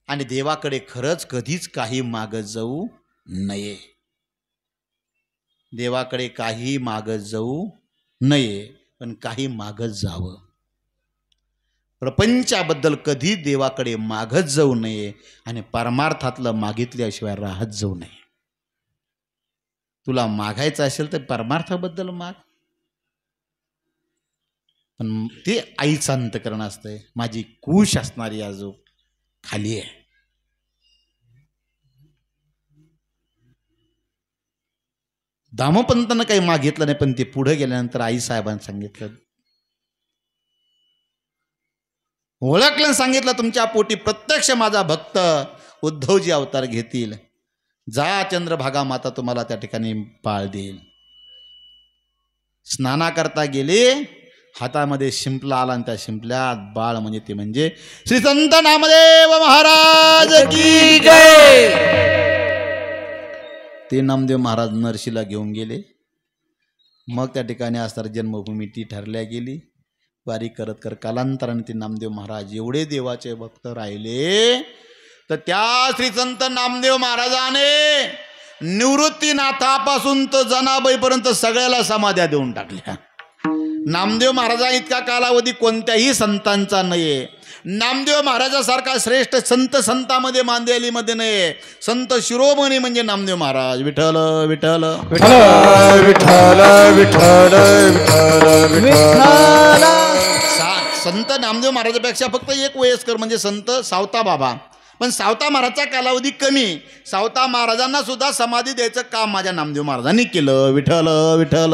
आणि देवाकडे खरंच कधीच काही मागत जाऊ नये. देवाकडे काही मागत जाऊ नये, पण काही मागत जावं. प्रपंचाबद्दल कधी देवाकडे मागत जाऊ नये आणि परमार्थातलं मागितल्याशिवाय राहत जाऊ नये. तुला मागायचं असेल तर परमार्थाबद्दल माग, पण ते आईचं अंतकरण असतंय. माझी कूश असणारी आजो खाली आहे. दामोपंतांना काही मागितलं नाही, पण ते पुढे गेल्यानंतर आई साहेबांनी सांगितलं, ओळखलं, सांगितलं, तुमच्या पोटी प्रत्यक्ष माझा भक्त उद्धवजी अवतार घेतील. जा चंद्रभागा माता तुम्हाला त्या ठिकाणी बाळ देईल. स्नानाकरता गेले, हातामध्ये शिंपला आला आणि त्या शिंपल्यात बाळ म्हणजे ते म्हणजे श्री संत नामदेव महाराज की जय. ते नामदेव महाराज नरशीला घेऊन गेले. मग त्या ठिकाणी असणारी जन्मभूमी ती ठरल्या गेली. वारी करत कर कालांतराने ते नामदेव महाराज एवढे देवाचे भक्त राहिले, तर त्या श्री संत नामदेव महाराजाने निवृत्तीनाथापासून तर जनाबाईपर्यंत सगळ्याला समाध्या देऊन टाकल्या. नामदेव महाराजा इतका कालावधी कोणत्याही संतांचा नाहीये. नामदेव महाराजासारखा श्रेष्ठ संत संतामध्ये मांदेलीमध्ये नाही. संत शिरोमणी म्हणजे नामदेव महाराज. विठ्ठल विठ्ठल विठ्ठल विठ्ठल विठ्ठल विठ्ठल. संत नामदेव महाराजापेक्षा फक्त एक वयस्कर म्हणजे संत सावता बाबा. पण सावता महाराजचा कालावधी कमी. सावता महाराजांना सुद्धा समाधी द्यायचं काम माझ्या नामदेव महाराजांनी केलं. विठ्ठल विठ्ठल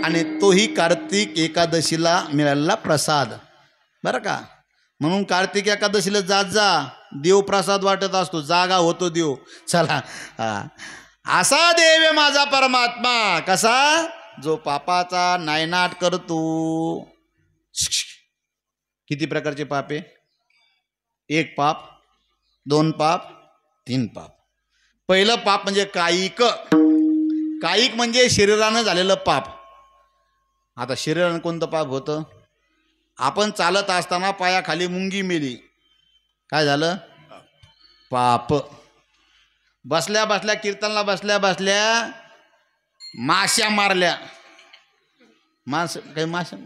आणि तोही कार्तिक एकादशीला मिळालेला प्रसाद बरं का. म्हणून कार्तिक एकादशीला जात जा, देव प्रसाद वाटत असतो, जागा होतो देव. चला, असा देव आहे माझा परमात्मा. कसा, जो पापाचा नायनाट करतो. किती प्रकारचे पाप आहे? 1 पाप, 2 पाप, 3 पाप. पहिलं पाप म्हणजे कायिक. कायिक म्हणजे शरीरानं झालेलं पाप. आता शरीरानं कोणतं पाप होतं? आपण चालत असताना पायाखाली मुंगी मेली, काय झालं? पाप. बसल्या बसल्या कीर्तनला बसल्या बसल्या माश्या मारल्या. मास काही माश्या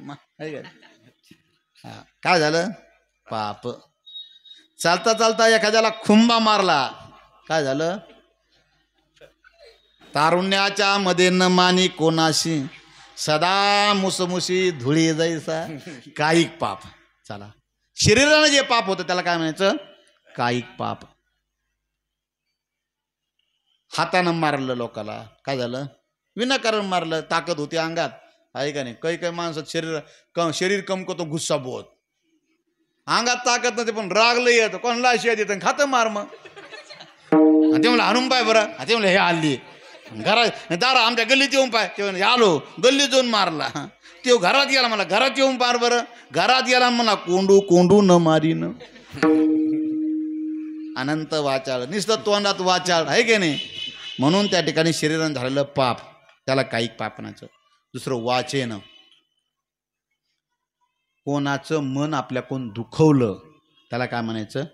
काय झालं? पाप. चालता चालता एखाद्याला खुंबा मारला, काय झालं? तारुण्याच्या मध्ये न मानी कोणाशी, सदा मुसमुशी धुळी जायचा, कायिक पाप. चला, शरीरानं जे पाप होतं त्याला काय म्हणायचं? कायिक पाप. हातानं मारलं लोकाला, काय झालं? विनाकारण मारलं. ताकद होती अंगात, आहे का नाही? काही काही माणसं शरीर कमकतो, गुस्सा बोध, अंगात ताकद नव्हते पण रागलं येतं, कोणाला शिवाय देतं, खातं मार. मग ते म्हणलं आणून पाय बरं. ते म्हणलं हे आली घरात दारा आमच्या गल्लीत येऊन पाय. ते म्हणलं आलो, गल्लीत जाऊन मारला. तो घरात गेला मला घरात येऊन पार बरं घरात गेला मला कोंडू कोंडू न मारीन अनंत वाचाळ नुसतं तोंडात वाचाळ आहे की नाही म्हणून त्या ठिकाणी शरीरानं झालेलं पाप त्याला काही पापनाचं दुसरं वाचेन कोणाचं मन आपल्या कोण दुखवलं त्याला काय म्हणायचं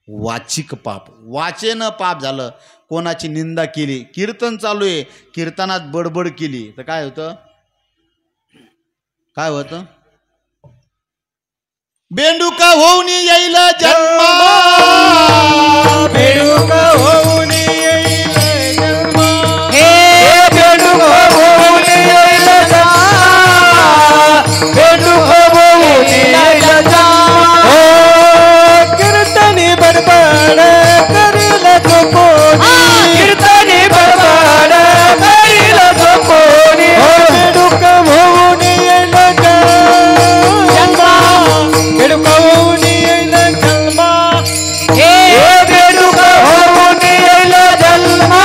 वाचिक पाप वाचेनं पाप झालं कोणाची निंदा केली कीर्तन चालू आहे कीर्तनात बडबड केली तर काय होतं काय होतं बेंडुका होऊन येईल जन्मा बेडूका होऊन येईल जन्मा हे बेडूका होऊन येईल जन्मा बेडूका होऊन येईल जन्मा हो कीर्तनी बडबड करील जो कोणी कीर्तनी बडबड करील जो कोणी हो बेडूका होऊन येईल जन्मा बेडूका होऊन येईल जन्मा हे बेडूका होऊन येईल जन्मा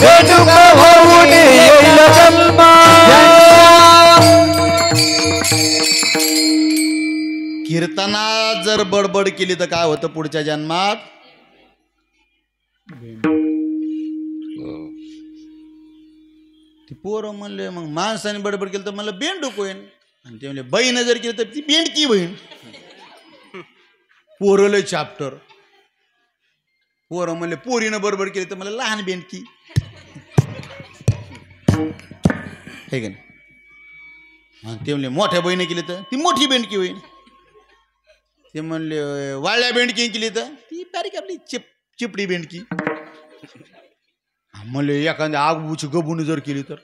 बेडूका होऊन येईल जन्मा कीर्तनात जर बडबड केली तर काय होतं पुढच्या जन्मात ती पोरं म्हणले मग माणसाने बडबड केली तर मला बेंडूक होईन आणि ते म्हणले बहीण जर केली तर ती बेंडकी बहीण पोरलं चॅप्टर पोरं म्हणले पोरीनं बडबड केली तर मला लहान बेंडकी हे का नाही आणि ते म्हणले मोठ्या बहिणी केली तर ती मोठी बेंडकी होईन ते म्हणले वाळ्या बेंडकी केली तर ती बारीक आपली चिपडी बेंडकी म्हणले एखाद्या आगबूची गबून जर केली तर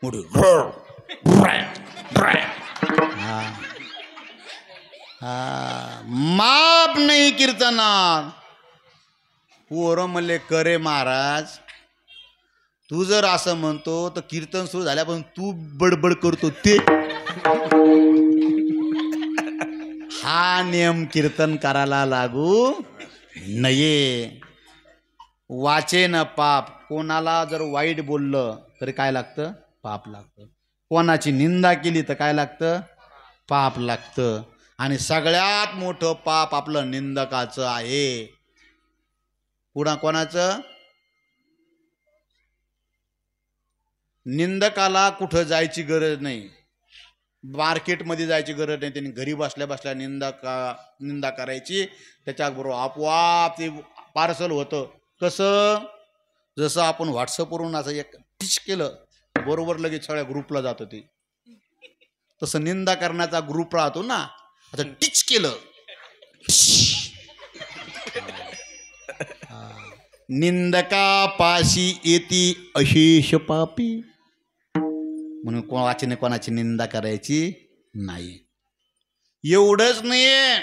मोठी माप नाही कीर्तनात पोरं म्हणले करे महाराज तू जर असं म्हणतो तर कीर्तन सुरू झाल्यापासून तू बडबड करतो ते हा नियम कीर्तन करायला लागू नये वाचेन पाप कोणाला जर वाईट बोललं तरी काय लागतं पाप लागतं कोणाची निंदा केली तर काय लागतं पाप लागतं आणि सगळ्यात मोठं पाप आपलं निंदकाचं आहे पुन्हा कोणाचं निंदकाला कुठं जायची गरज नाही मार्केटमध्ये जायची गरज नाही त्यांनी घरी बसल्या बसल्या निंदा करायची त्याच्याबरोबर आपोआप ते पार्सल होतं कसं जसं आपण व्हॉट्सअपवरून असं एक टिच केलं बरोबर लगेच सगळ्या ग्रुपला जातं ते तसं निंदा करण्याचा ग्रुप राहतो ना आता टिच केलं निंदका पाशी येती अशेष पापी म्हणून कोणाची कोणाची निंदा करायची नाही एवढंच नाहीये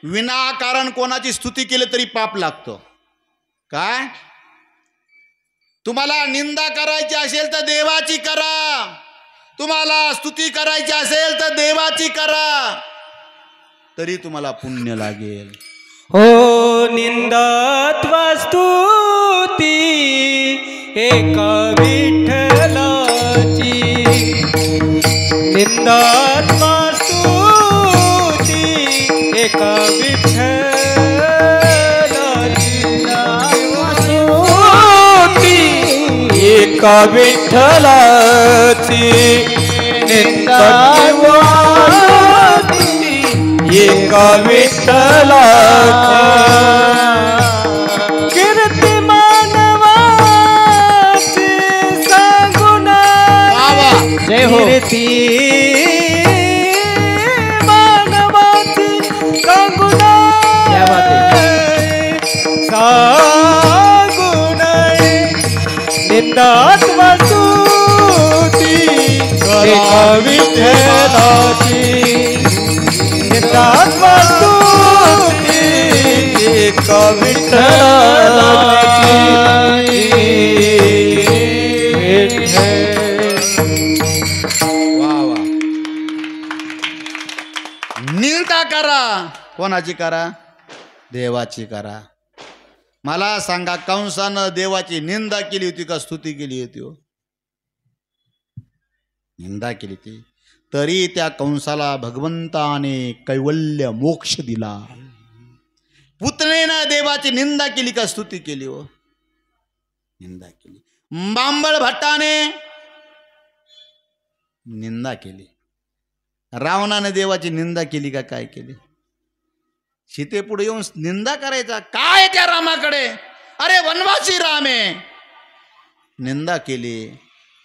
विनाकारण कोणाची स्तुती केली तरी पाप लागतं काय तुम्हाला निंदा करायची असेल तर देवाची करा तुम्हाला स्तुती करायची असेल तर देवाची करा तरी तुम्हाला पुण्य लागेल हो निंदत्व स्तुती एका विठ्ठलाची निंदत्व स्तुती एका विठ्ठलाची स्तुती एका विठ्ठलाची निंदत्व एका विठ्ठलाची कीर्ती मानवाची सांगून जय हो कीर्ती मानवाची सांगून सांगून निंदात्व स्तुती एका विठ्ठलाची एका विठ्ठलाची वा वा निंदा करा कोणाची करा देवाची करा मला सांगा कंसानं देवाची निंदा केली होती का स्तुती केली होती हो निंदा केली ती तरी त्या कंसाला भगवंताने कैवल्य मोक्ष दिला. पुतनेनं देवाची निंदा केली का स्तुती केली? हो, निंदा केली. बांबळ भट्टाने निंदा केली. रावणाने देवाची निंदा केली का काय केली? सीतेपुढे येऊन निंदा करायचा काय त्या रामाकडे? अरे वनवासी राम आहे. निंदा केली.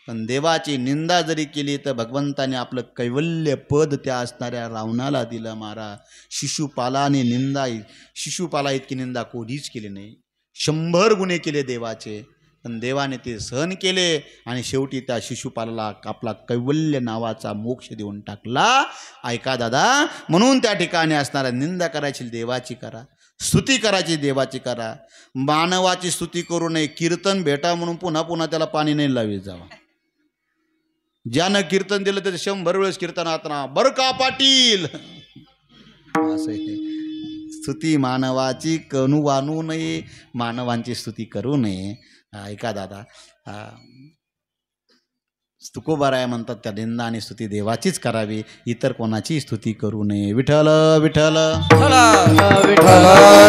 पण देवाची निंदा जरी केली तर भगवंताने आपलं कैवल्य पद त्या असणाऱ्या रावणाला दिलं. महाराज, शिशुपालाने निंदा, शिशुपाला इतकी निंदा कोणीच केली नाही. 100 गुन्हे केले देवाचे, पण देवाने ते सहन केले आणि शेवटी त्या शिशुपालाला आपला कैवल्य नावाचा मोक्ष देऊन टाकला. ऐका दादा, म्हणून त्या ठिकाणी असणाऱ्या निंदा करायची देवाची करा, स्तुती करायची देवाची करा. मानवाची स्तुती करू नये. कीर्तन भेटा म्हणून पुन्हा पुन्हा त्याला पाणी नाही लावी जावा. ज्यानं कीर्तन दिलं त्याचं 100 वेळेस कीर्तनात ना बर का पाटील असं आहे. स्तुती मानवाची कणू वानू नये, मानवांची स्तुती करू नये. ऐका दादा, तुकोबाराय म्हणतात त्या निंदा आणि स्तुती देवाचीच करावी, इतर कोणाची स्तुती करू नये. विठ्ठल विठ्ठल विठ्ठल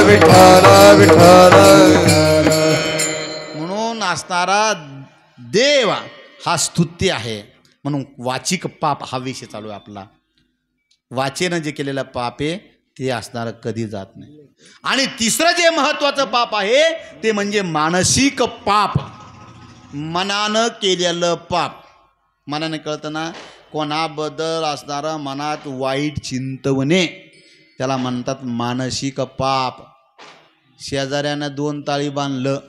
विठ्ठल विठ्ठल. म्हणून असणारा देव हा स्तुती आहे. म्हणून वाचिक पाप हा विषय चालू आहे आपला. वाचेनं जे केलेलं पाप आहे ते असणारं कधी जात नाही. आणि तिसरं जे महत्वाचं पाप आहे ते म्हणजे मानसिक पाप, मनानं केलेलं पाप. मनाने कळतं ना, कोणाबद्दल असणारं मनात वाईट चिंतवणे त्याला म्हणतात मानसिक पाप. शेजाऱ्यानं 2 ताळी बांधलं,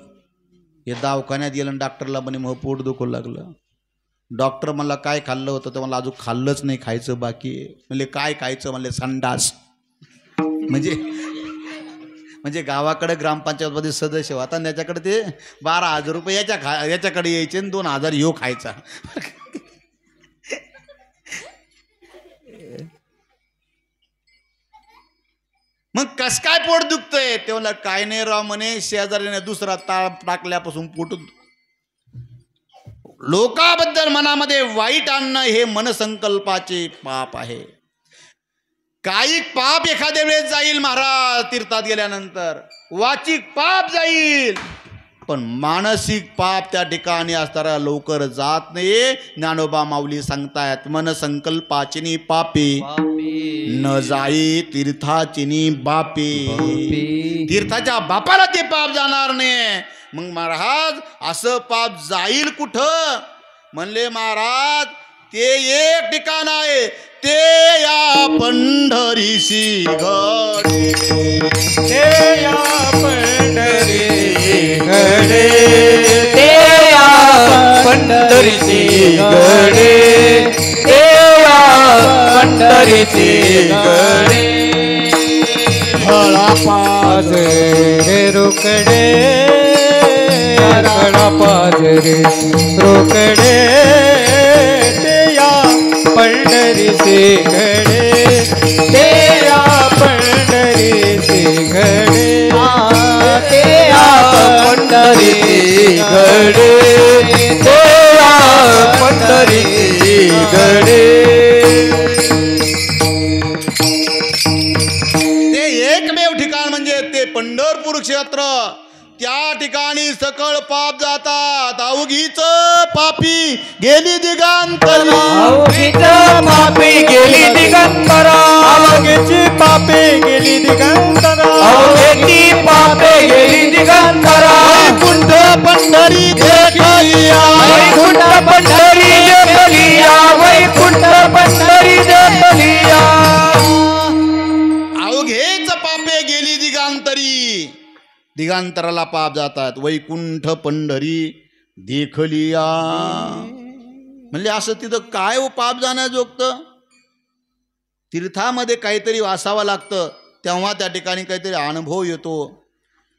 हे दवाखान्यात गेलं, डॉक्टरला म्हणे मग पोट दुखू लागलं. डॉक्टर म्हणला काय खाल्लं होतं? तर मला अजून खाल्लंच नाही, खायचं बाकी आहे. म्हणजे काय खायचं? म्हणले संडास. म्हणजे गावाकडे ग्रामपंचायतमध्ये सदस्य होता, त्याच्याकडे ते 12,000 रुपये याच्याकडे यायचे आणि 2,000 ह्यो खायचा. मग कस काय पोट दुखतंय? ते म्हणलं काय नाही राव म्हणे, शेजारीने दुसरा ताळ टाकल्यापासून पोट. लोकाबद्दल मनामध्ये वाईट आणणं हे मनसंकल्पाचे पाप आहे. कायिक पाप एखाद्या वेळेस जाईल महाराज, तीर्थात गेल्यानंतर वाचिक पाप जाईल, पण मानसिक पाप त्या ठिकाणी असताना लवकर जात नाही. ज्ञानोबा माऊली सांगतायत, मनसंकल्पाचिनी पापे न जाई तीर्थाचिनी बापे. तीर्थाच्या बापाला ते पाप जाणार नाही. मग महाराज असं पाप जाईल कुठं? म्हणले महाराज ते एक ठिकाण आहे, ते या पंढरीशी घडे. ते या पंढरीची घडे, ते या पंढरीची घडे, ते या पंढरीची घडे. हळा पाजरे रोकडे, हळा पाजरे रोकडे, ते या पंढरीचे घडे, ते या पंढरीचे घडे, ते या पंढरीचे घडे, ते या पंढरीचे घडे. ते एकमेव ठिकाण म्हणजे ते पंढरपूर क्षेत्र. त्या ठिकाणी सकळ पाप जातात. अवघीच पापी गेली दिगांतरी, अवघीच पापी गेली दिगंतरा, अवघीची पापे गेली दिगंतरा, अवघीची पापे गेली दिगंतरा. वैकुंठ पंढरी देखलिया, वैकुंठ पंढरी देखलिया, वैकुंठ पंढरी देखलिया. अवघेच पापे गेली दिगांतरी. दिगांतराला पाप जातात. वैकुंठ पंढरी देखलिया म्हणजे असं तिथं काय हो पाप जाण्याजोगतं? तीर्थामध्ये काहीतरी वासावं लागतं, तेव्हा त्या ठिकाणी काहीतरी अनुभव येतो.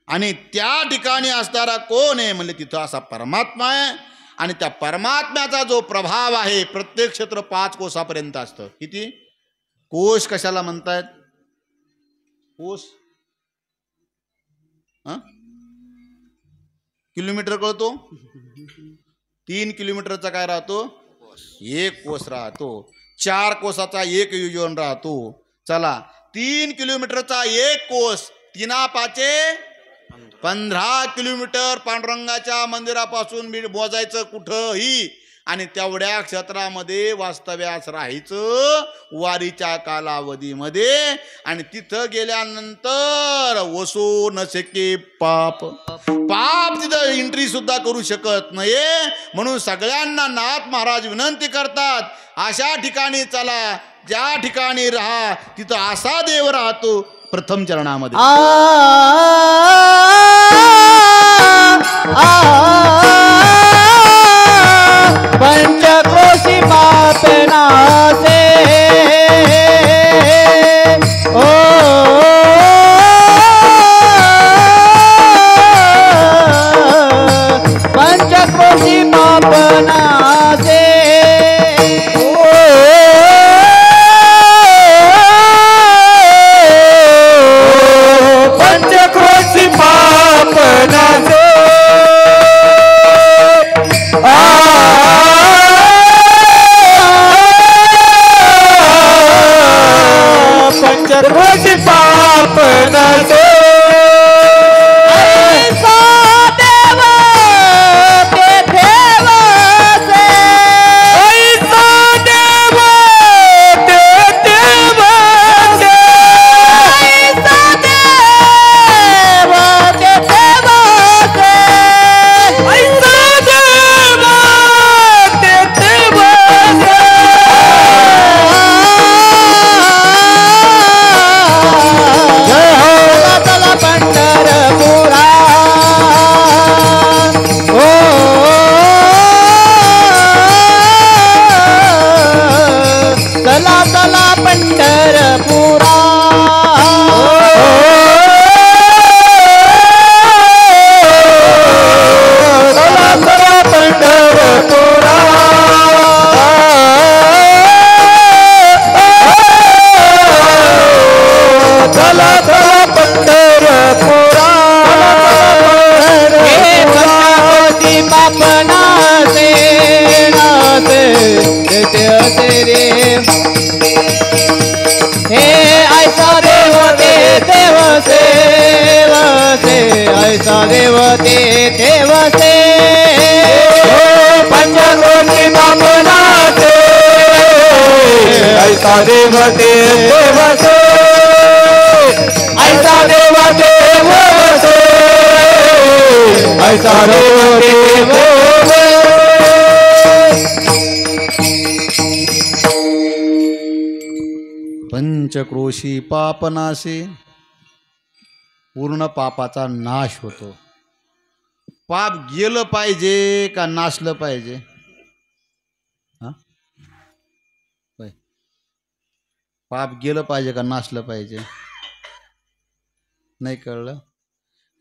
आणि त्या ठिकाणी असणारा कोण आहे? म्हणजे तिथं असा परमात्मा आहे. आणि त्या परमात्म्याचा जो प्रभाव आहे प्रत्येक क्षेत्र 5 कोसापर्यंत असतं. किती कोश कशाला म्हणतायत? कोस किलोमीटर कळतो? 3 किलोमीटरचा काय राहतो? 1 कोस राहतो. 4 कोसाचा एक योजन राहतो. चला 3 किलोमीटरचा एक कोस 3 पाचे 15 किलोमीटर पांडुरंगाच्या मंदिरापासून मोजायचं कुठंही आणि तेवढ्या क्षेत्रामध्ये वास्तव्यास राहायचं वारीच्या कालावधीमध्ये. आणि तिथं गेल्यानंतर वसो न शके पाप तिथं एंट्री सुद्धा करू शकत नाही. म्हणून सगळ्यांना नाथ महाराज विनंती करतात, अशा ठिकाणी चला, ज्या ठिकाणी राहा तिथं असा देव राहतो. प्रथम चरणामध्ये पंचक्रोशी पापनासे ओ पंचक्रोशी पापनासे पंचक्रोशी पापनासे पंचक्रोशी पापनासे ऐसा देव ते देवसे पंचक्रोशी पापनासे ऐसा देव ते देवसे ऐसा देव देवसे ऐसा देव देवसे पंचक्रोशी पापनासे पूर्ण पापाचा नाश होतो. पाप गेलं पाहिजे का नाशलं पाहिजे? पाप गेलं पाहिजे का नाशलं पाहिजे? नाही कळलं.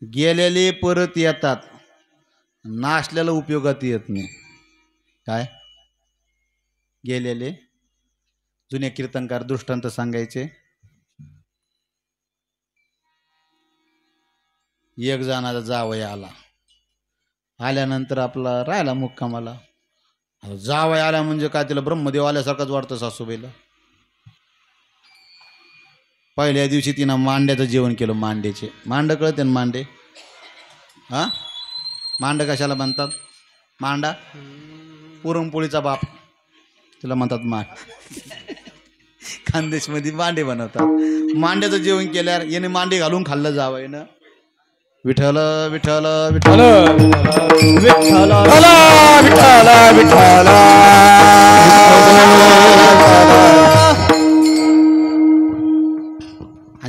गेलेले परत येतात, नाशल्याला उपयोगात येत नाही. काय गेलेले जुने कीर्तनकार दृष्टांत सांगायचे. एक जणाचा जावई आला, आल्यानंतर आपला राहिला मुक्कामाला. जावई आला म्हणजे काय, तिला ब्रह्मदेव आल्यासारखंच वाटतं सासूबाईला. पहिल्या दिवशी तिनं मांड्याचं जेवण केलं. मांड्याचे मांड कळते ना? मांडे हां मांड कशाला म्हणतात? मांडा पुरणपोळीचा बाप तिला म्हणतात. खानदेशमध्ये मांडे बनवतात. मांड्याचं जेवण केल्यावर याने मांडे घालून खाल्लं जावईनं. विठ्ठल विठ्ठल विठ्ठल विठ्ठल विठ्ठल विठ्ठल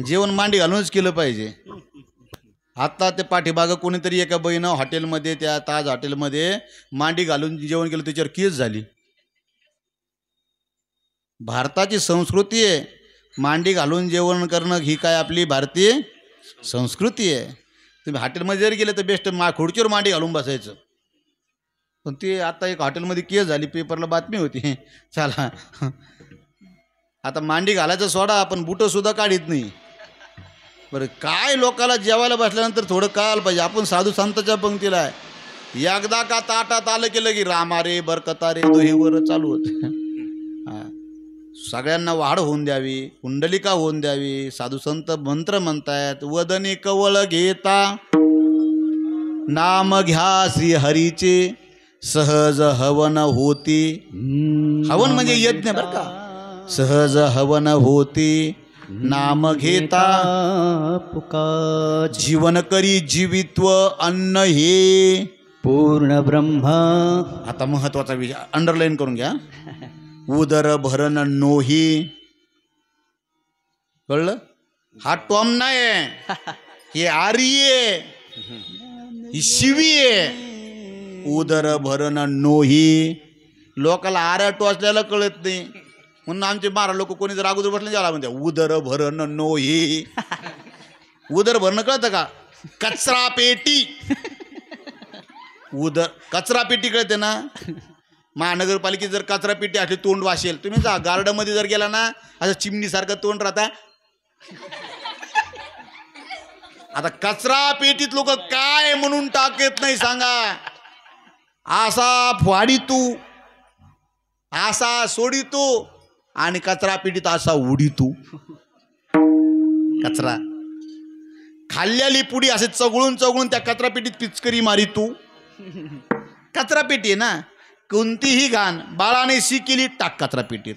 जेवण मांडी घालूनच केलं पाहिजे. आता ते पाठीमागं कोणीतरी एका बहीण हॉटेलमध्ये, त्या ताज हॉटेलमध्ये मांडी घालून जेवण केलं, त्याच्यावर केस झाली. भारताची संस्कृती आहे मांडी घालून जेवण करणं, ही काय आपली भारतीय संस्कृती आहे. तुम्ही हॉटेलमध्ये जरी गेले तर बेस्ट खुर्चीवर मांडी घालून बसायचं. पण ते आता एक हॉटेलमध्ये केस झाली, पेपरला बातमी होती. चला आता मांडी घालायचं सोडा, आपण बुटं सुद्धा काढीत नाही. बरं काय लोकाला जेवायला बसल्यानंतर थोडं कळायला पाहिजे. आपण साधू संतांच्या पंक्तीला आहे, एकदा का ताटात आलं केलं की रामा रे बरकता रे दोहीवर चालू होत. हां सगळ्यांना वाढ होऊन द्यावी, कुंडलिका होऊन द्यावी. साधू संत मंत्र म्हणतायत, वदनी कवळ घेता नाम घ्या श्री हरीचे सहज हवन होती. हवन म्हणजे यज्ञ बरं का. सहज हवन होती नाम घेता पुकार जीवन करी जीवित्व अन्न हे पूर्ण ब्रह्म. आता महत्वाचा विषय अंडरलाईन करून घ्या. उदर भरण नोही. कळलं? हा टॉम नाही, हे आर्य, ही शिवी आहे. उदर भरण नोही. लोकाला आर्या टोचल्याला कळत नाही म्हणून आमचे मारा लोक कोणी जर अगोदर बसले ज्याला म्हणते उदर भरण नोही. उदर भरणं कळतं का? कचरा पेटी. उदर कचरा पेटी कळते ना. महानगरपालिकेत जर कचरा पेटी असली तोंड वाशेल. तुम्ही जा गार्डनमध्ये जर गेला ना असं चिमणीसारखं तोंड राहता. आता कचरा पेटीत लोक काय म्हणून टाकत नाही सांगा. असा फाडी तू, असा सोडी तू आणि कचरा पेटीत असा उडी तू. कचरा खाल्ल्याली पुडी असे चगळून चगळून त्या कचरा पेटीत पिचकरी मारी तू. कचरा पेटी आहे ना. कोणतीही घाण बाळाने शी केली टाक कचरा पेटीत.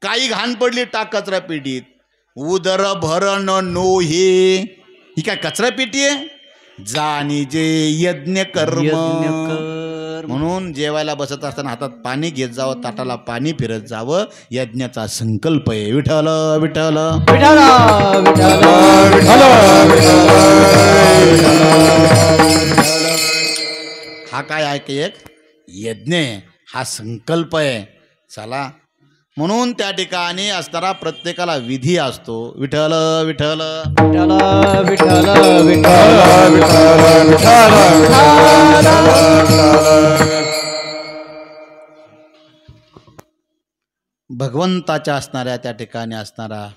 काही घाण पडली टाक कचरा पेटीत. उदर भरण नो हे ही काय कचरा पेटी आहे? जाणी जे यज्ञ कर्म. म्हणून जेवायला बसत असताना हातात पाणी घेत जावं, ताटाला पाणी फिरत जावं. यज्ञाचा संकल्प आहे. विठ्ठल विठ्ठल विठ्ठल हा काय आहे की एक यज्ञ आहे, हा संकल्प आहे. चला म्हणून त्या ठिकाणी असणारा प्रत्येकाला विधी असतो. विठ्ठल विठ्ठल विठ्ठल विठ्ठल भगवंताच्या असणाऱ्या त्या ठिकाणी असणारा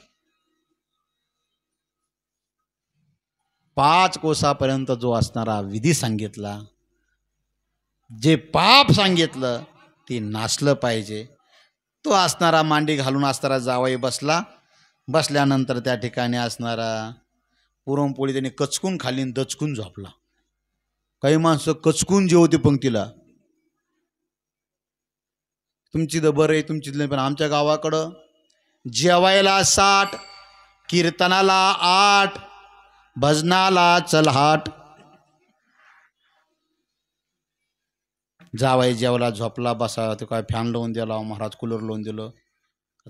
5 कोसापर्यंत जो असणारा विधी सांगितला, जे पाप सांगितलं ते नासलं पाहिजे. तो असणारा मांडी घालून असणारा जावई बसला. बसल्यानंतर त्या ठिकाणी असणारा पुरणपोळी त्याने कचकून खाली दचकून झोपला. काही माणसं कचकून जेवते पंक्तीला. तुमची तर बरं आहे, तुमची नाही, पण आमच्या गावाकडं जेवायला 60, कीर्तनाला 8, भजनाला चलहाट. जावाई जेवला, झोपला, बसा, ते काय फॅन लावून दिला, महाराज कूलर लावून दिलं.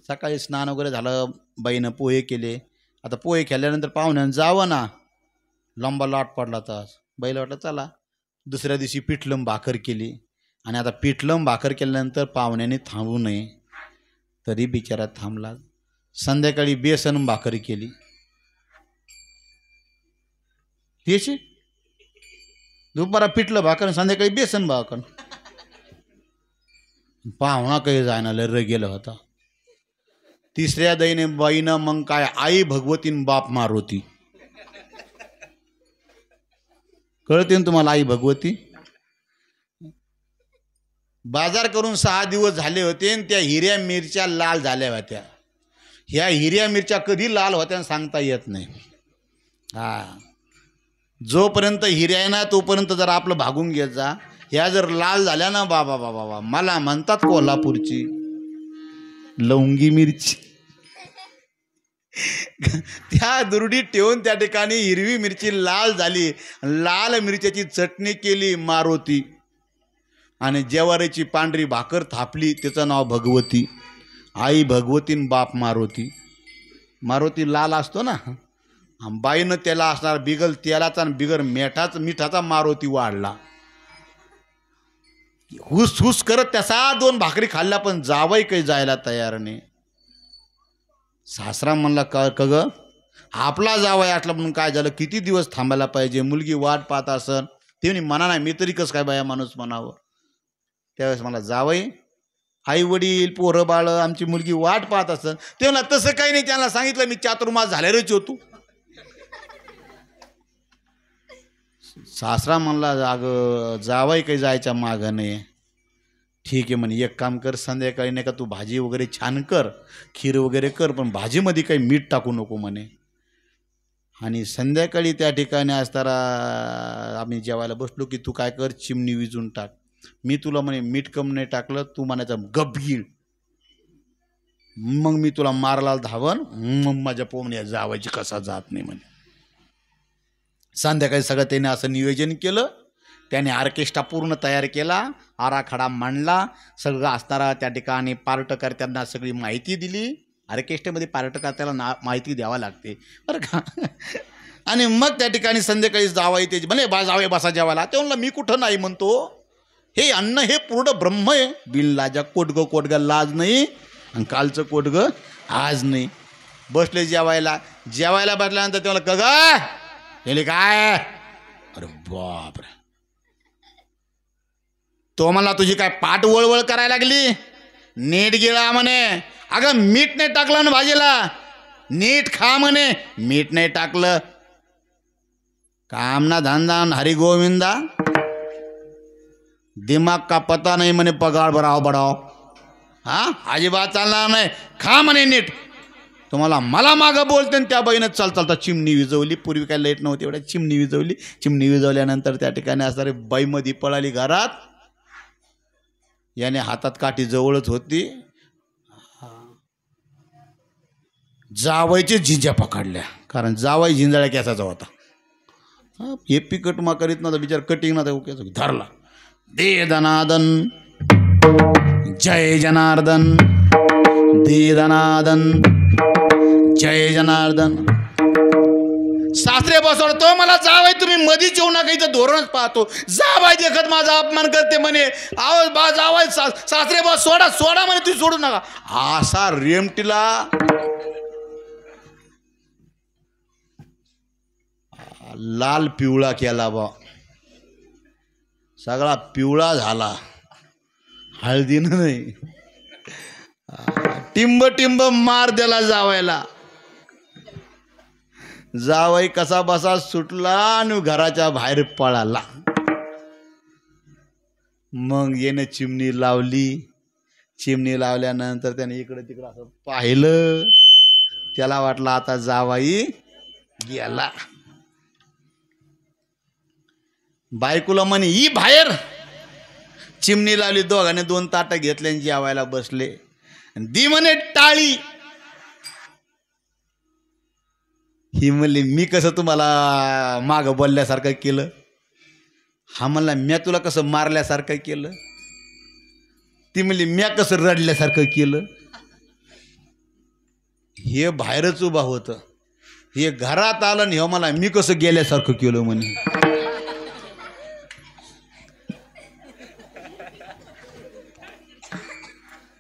सकाळी स्नान वगैरे झालं, बाईनं पोहे केले. आता पोहे केल्यानंतर पाहुण्यानं जावं ना, लंबा लाट पडला तास. बाईला वाटलं चला. दुसऱ्या दिवशी पिठलं भाकर केली. आणि आता पिठलं भाकर केल्यानंतर पाहुण्याने थांबू नये तरी बिचारा थांबला. संध्याकाळी बेसन भाकरी केली. त्याची दुपारा पिठलं भाकर, संध्याकाळी बेसन भाकर. पाहुणा काही जायना लर गेला होता. तिसऱ्या दैने बाईनं मग काय आई भगवतीन बाप मारुती. कळते ना तुम्हाला आई भगवती? बाजार करून 6 दिवस झाले होते आणि त्या हिऱ्या मिरच्या लाल झाल्या होत्या. ह्या हिऱ्या मिरच्या कधी लाल होत्या सांगता येत नाही. हा, जोपर्यंत हिऱ्या आहे ना तोपर्यंत जर आपलं भागून घेत जा. ह्या जर लाल झाल्या ना बाबा बाबा बाबा, मला म्हणतात कोल्हापूरची लवंगी मिरची. त्या दुर्डीत ठेवून त्या ठिकाणी हिरवी मिरची लाल झाली. लाल मिरच्याची चटणी केली मारुती. आणि ज्वारीची पांढरी भाकर थापली. त्याचं नाव भगवती. आई भगवतीन बाप मारुती. मारुती लाल असतो ना. बाईनं त्याला असणार बिगल तेलाचा आणि बिगर मिठाचा मारुती वाढला. हुस हुस करत त्याचा 2 भाकरी खाल्ल्या, पण जावई काही जायला तयार नाही. सासरा म्हणला का ग आपला जावई असला म्हणून काय झालं, किती दिवस थांबायला पाहिजे, मुलगी वाट पाहत असन. ते म्हणे म्हणा नाही, मी तरी कसं काय बाया माणूस म्हणावं. त्यावेळेस मला जावई आई वडील पोरं बाळ आमची मुलगी वाट पाहत असन. ते म्हणला तसं काही नाही, त्यांना सांगितलं मी चातुर्मास झाल्यावरच होतो. सासरा म्हणला अगं जावई काही जायच्या मागं नाही. ठीक आहे म्हणे, एक काम कर, संध्याकाळी नाही का तू भाजी वगैरे छान कर, खीर वगैरे कर, पण भाजीमध्ये काही मीठ टाकू नको म्हणे. आणि संध्याकाळी त्या ठिकाणी असताना आम्ही जेवायला बसलो की तू काय कर, चिमणी विजून टाक. मी तुला म्हणे मीठ कम नाही टाकलं, तू म्हणायचं गपगीळ, मग मी तुला मारला धावन, मग माझ्या पोमण्या जावायची कसा जात नाही म्हणे. संध्याकाळी सगळं त्याने असं नियोजन केलं. त्याने ऑर्केस्ट्रा पूर्ण तयार केला, आराखडा मांडला, सगळं असणारा त्या ठिकाणी पार्टकर्त्यांना सगळी माहिती दिली. ऑर्केस्ट्रामध्ये पार्टकर्त्याला माहिती द्यावा लागते बरं का. आणि मग त्या ठिकाणी संध्याकाळी जावाई ते म्हणे जावे बसा जेवायला. ते म्हणलं मी कुठं नाही म्हणतो, हे अन्न हे पूर्ण ब्रह्म आहे. बिन लाजा कोटगं कोटगं लाज नाही, आणि कालचं कोटगं आज नाही. बसले जेवायला बसल्यानंतर ते म्हणलं कगा गेले काय, अरे बापरे, तो म्हणला तुझी काय पाठ वळवळ करायला लागली, नीट गिळा म्हणे. अगं मीठ नाही टाकलं ना भाजीला, नीट खा म्हणे, मीठ नाही टाकलं. काम ना धंदा हरी गोविंदा, दिमाग का पता नाही म्हणे, पगार बढाव. हा अजिबात चालणार नाही, खा म्हणे नीट. तुम्हाला मला मागं बोलते त्या बाईनं चालता चिमणी विजवली. पूर्वी काय लाईट नव्हती, एवढ्या चिमणी विजवल्यानंतर त्या ठिकाणी असणारी बाईमध्ये पळाली घरात. याने हातात काठी जवळच होती, जावायचे झिंज्या पकडल्या, कारण जावाई झिंजाळ्या केसाचा होता. हे पिकट मा करीत नव्हता बिचार, कटिंग नव्हता, धरला. दे दनादन जय जनार्दन, दे दनादन जय जनार्दन. सासरे बसवतो मला, जावाई तुम्ही मधीच येऊ नका, इथं धोरणच पाहतो. जावाई देखत माझा अपमान करते म्हणे, आवाज बा जावाई सासरे बस सोडा म्हणे, तुम्ही सोडू नका. असा रेमटीला लाल पिवळा केला बा, सगळा पिवळा झाला, हळदीनं नाही. टिंब मार दिला जावायला. जावाई कसा बसा सुटला आणि घराच्या बाहेर पळाला. मग येणे चिमणी लावल्यानंतर त्याने इकडे तिकडं असं पाहिलं, त्याला वाटलं आता जावाई गेला. बायकोला म्हणे ही बाहेर. चिमणी लावली, दोघांनी 2 ताटं घेतले आणि जेवायला बसले. दी म्हणे टाळी. ही म्हणली मी कसं तुम्हाला मागं बोलल्यासारखं केलं. हा म्हणला म्या तुला कसं मारल्यासारखं केलं. ती म्हणली म्या कसं रडल्यासारखं केलं. हे बाहेरच उभा होतं, हे घरात आलं आणि हे मला मी कसं गेल्यासारखं केलं म्हणे.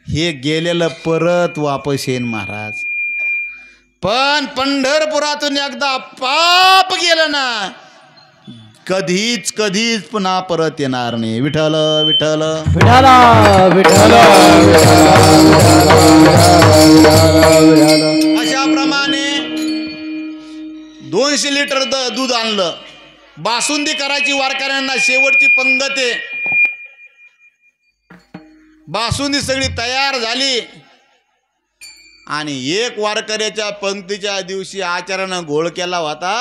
हे गेलेलं परत वापस येईन महाराज, पण पंढरपुरातून एकदा पाप गेलं ना, कधीच पुन्हा परत येणार नाही. विठ्ठल विठ्ठल विठाला विठाला. अशा प्रमाणे 200 लिटर दूध आणलं. बासुंदी करायची वारकऱ्यांना, शेवटची पंगत आहे. बासुंदी सगळी तयार झाली आणि एक वारकऱ्याच्या पंक्तीच्या दिवशी आचार्यानं घोळ केला होता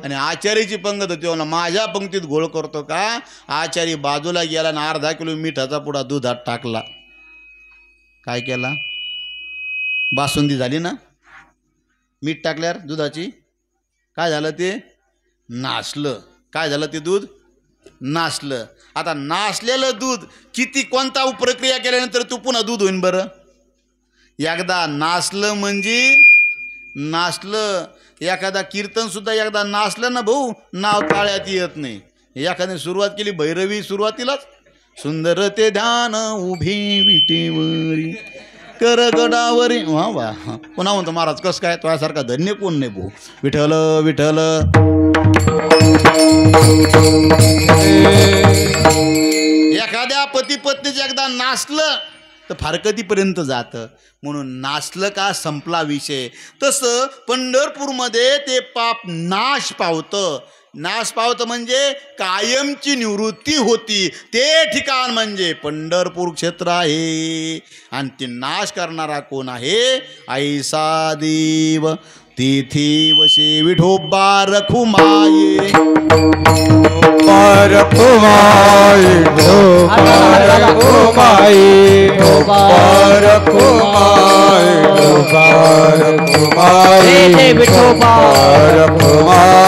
आणि आचार्याची पंगत होती. म्हणा माझ्या पंक्तीत घोळ करतो का. आचारी बाजूला गेला आणि अर्धा किलो मिठाचा पुडा दुधात टाकला. काय केला, बासुंदी झाली ना, मीठ टाकल्यावर दुधाची काय झालं, ते नासलं. काय झालं, ते दूध नासलं. आता नासलेलं दूध किती कोणता प्रक्रिया केल्यानंतर तू पुन्हा दूध होईन बरं. एकदा नासलं म्हणजे नासलं. एखादा कीर्तन सुद्धा एकदा नासलं ना भाऊ, नाव टाळ्यात येत नाही. एखाद्याने सुरुवात केली भैरवी, सुरुवातीलाच सुंदर ते ध्यान उभे विटेवरी करगडावरी, वा वा. पुन्हा म्हणतो महाराज कसं काय, तुझ्यासारखा धन्य कोण नाही भाऊ. विठ्ठल विठ्ठल. एखाद्या पती पत्नीचं एकदा नासलं तर फारकतीपर्यंत जातं. म्हणून नासलं का संपला विषय. तसं पंढरपूरमध्ये ते पाप नाश पावतं. नाश पावतं म्हणजे कायमची निवृत्ती होती. ते ठिकाण म्हणजे पंढरपूर क्षेत्र आहे. आणि ते नाश करणारा कोण आहे? ऐसा देव तिथी वशी विठोबा रखुमाये. रखुमाई रखुमाई रखुमाई रखुमाई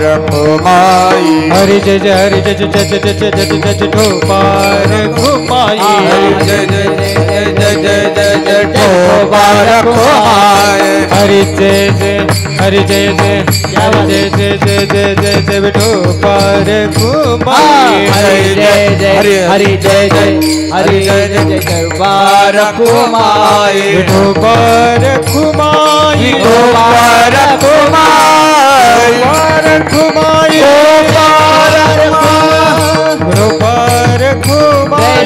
रखुमाई हरि जय जय हरि जय जय जय जय जय जय जय ठोपार घुमाई जय जय जय जय जय जय ठोपार घुमाई हरि जय जय हरि जय जय जय जय जय जय जय जय ठोपार घुमाई हरि जय जय हरि जय जय हरि जय जय जय बार घुमाई ठोपार घुमाई ठोपार घुमाई घुमाई ठोपार घुमाई ठोपार घुमाई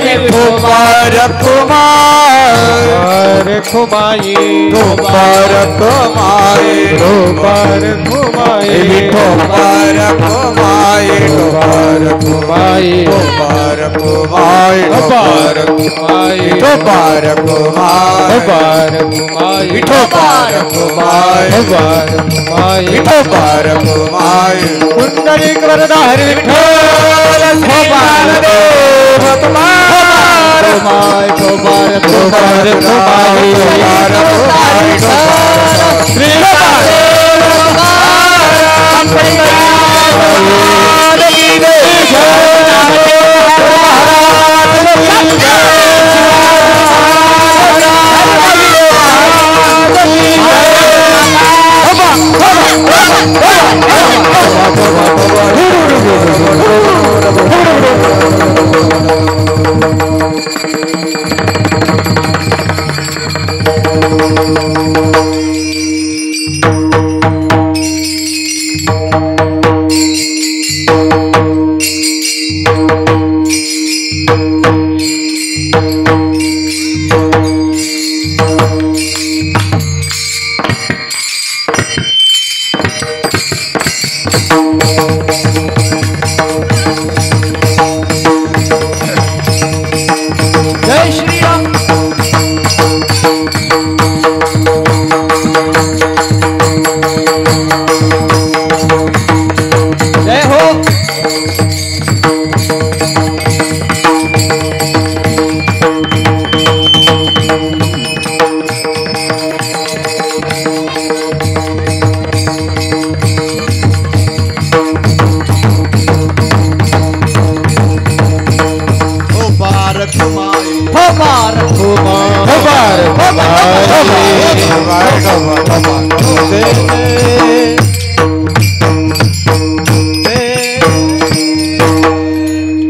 घुमाई ठोपार घुमाई ठोपार घुमाई ठोपार घुमाई ठोपार घुमाई ठोपार घुमाई ठोपार घुमाई ठोपार घुमाई ठोपार घुमाई ठोपार घुमाई ठोपार घुमाई ठोपार घुमाई पुंडलिक वरदा हरि विठ्ठल ठोपार देव ठोपार घुमाई ठोपार ठोपार घुमाई ठोपार घुमाई श्री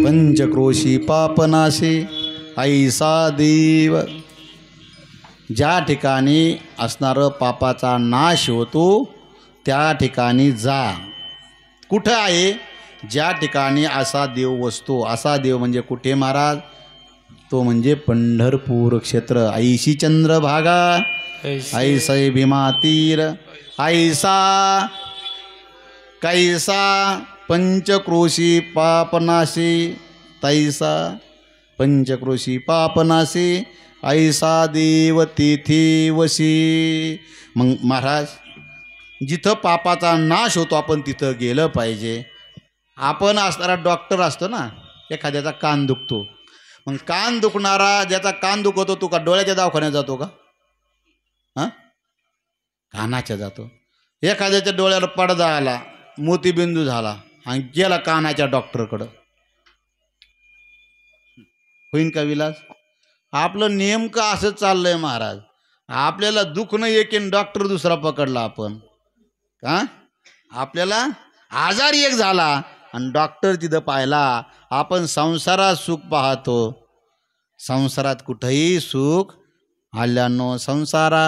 पंचक्रोशी पापनाशी ऐसा देव. ज्या ठिकाणी असणारं पापाचा नाश होतो त्या ठिकाणी जा. कुठं आहे? ज्या ठिकाणी असा देव वसतो. असा देव म्हणजे कुठे महाराज? तो म्हणजे पंढरपूर क्षेत्र. ऐशी चंद्रभागा ऐसै भीमा तीर ऐसा कैसा पंचक्रोशी पापनाशी तैसा पंचक्रोशी पापनाशी ऐसा देव तिथी वशी. मग महाराज जिथं पापाचा नाश होतो आपण तिथं गेलं पाहिजे. आपण असणारा डॉक्टर असतो ना, एखाद्याचा कान दुखतो, मग कान दुखणारा ज्याचा कान दुखतो तो का डोळ्याच्या दवाखान्यात जातो का? हां, कानाच्या जातो. एखाद्याच्या डोळ्याला पडदा आला, मोतीबिंदू झाला आणि गेला कानाच्या डॉक्टरकडं, होईन का विलास? आपलं नेमकं असं चाललंय महाराज. आपल्याला दुखणं एक आणि डॉक्टर दुसरा पकडला आपण का? आपल्याला आजार एक झाला आणि डॉक्टर तिथं पाहिला. आपण संसारात सुख पाहतो, संसारात कुठंही सुख आल्यानो संसारा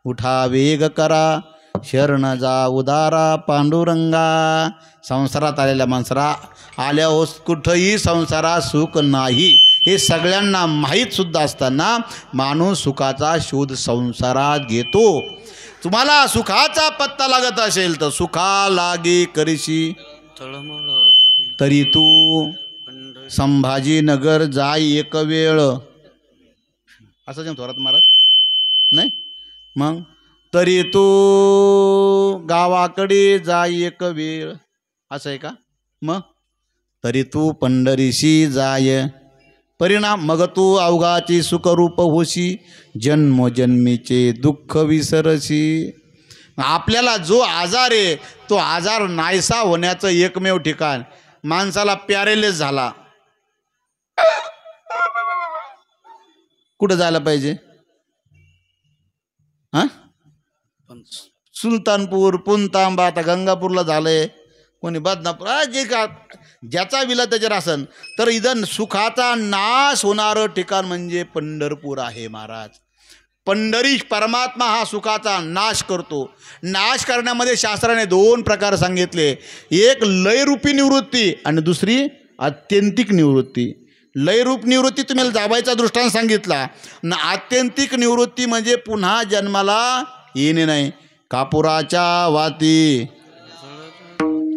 उठा वेग करा शरण जा उदारा पांडुरंगा. संसारात आलेल्या माणसाला आल्यावर कुठंही संसारात सुख नाही हे सगळ्यांना माहीत सुद्धा असताना माणूस सुखाचा शोध संसारात घेतो. तुम्हाला सुखाचा पत्ता लागत असेल तर सुखा लागे करशी तरी तू संभाजीनगर जाय एक वेळ, असं जे थोरात महाराज नाही मग, तरी तू गावाकडे जाय एक वेळ, असं आहे का मग, तरी तू पंढरीशी जाय परिणाम, मग तू अवघाची सुखरूप होशी, जन्मोजन्मीचे दुःख विसरशी. आपल्याला जो आजार आहे तो आजार नाहीसा होण्याचं एकमेव ठिकाण माणसाला पॅरेलिस झाला कुठं जायला पाहिजे? हां, सुलतानपूर, पुणतांबा, आता गंगापूरला झालंय, कोणी बदनापूर, जे का ज्याचा विला त्याच्यावर असन. तर इथं सुखाचा नाश होणारं ठिकाण म्हणजे पंढरपूर आहे महाराज. पंढरीश परमात्मा हा सुखाचा नाश करतो. नाश करण्यामध्ये शास्त्राने 2 प्रकार सांगितले, एक लयरूपी निवृत्ती आणि दुसरी आत्यंतिक निवृत्ती. लयरूप निवृत्ती तुम्हाला जाबायचा दृष्टांत सांगितला ना, आत्यंतिक निवृत्ती म्हणजे पुन्हा जन्माला येणे नाही. कापुराच्या वाती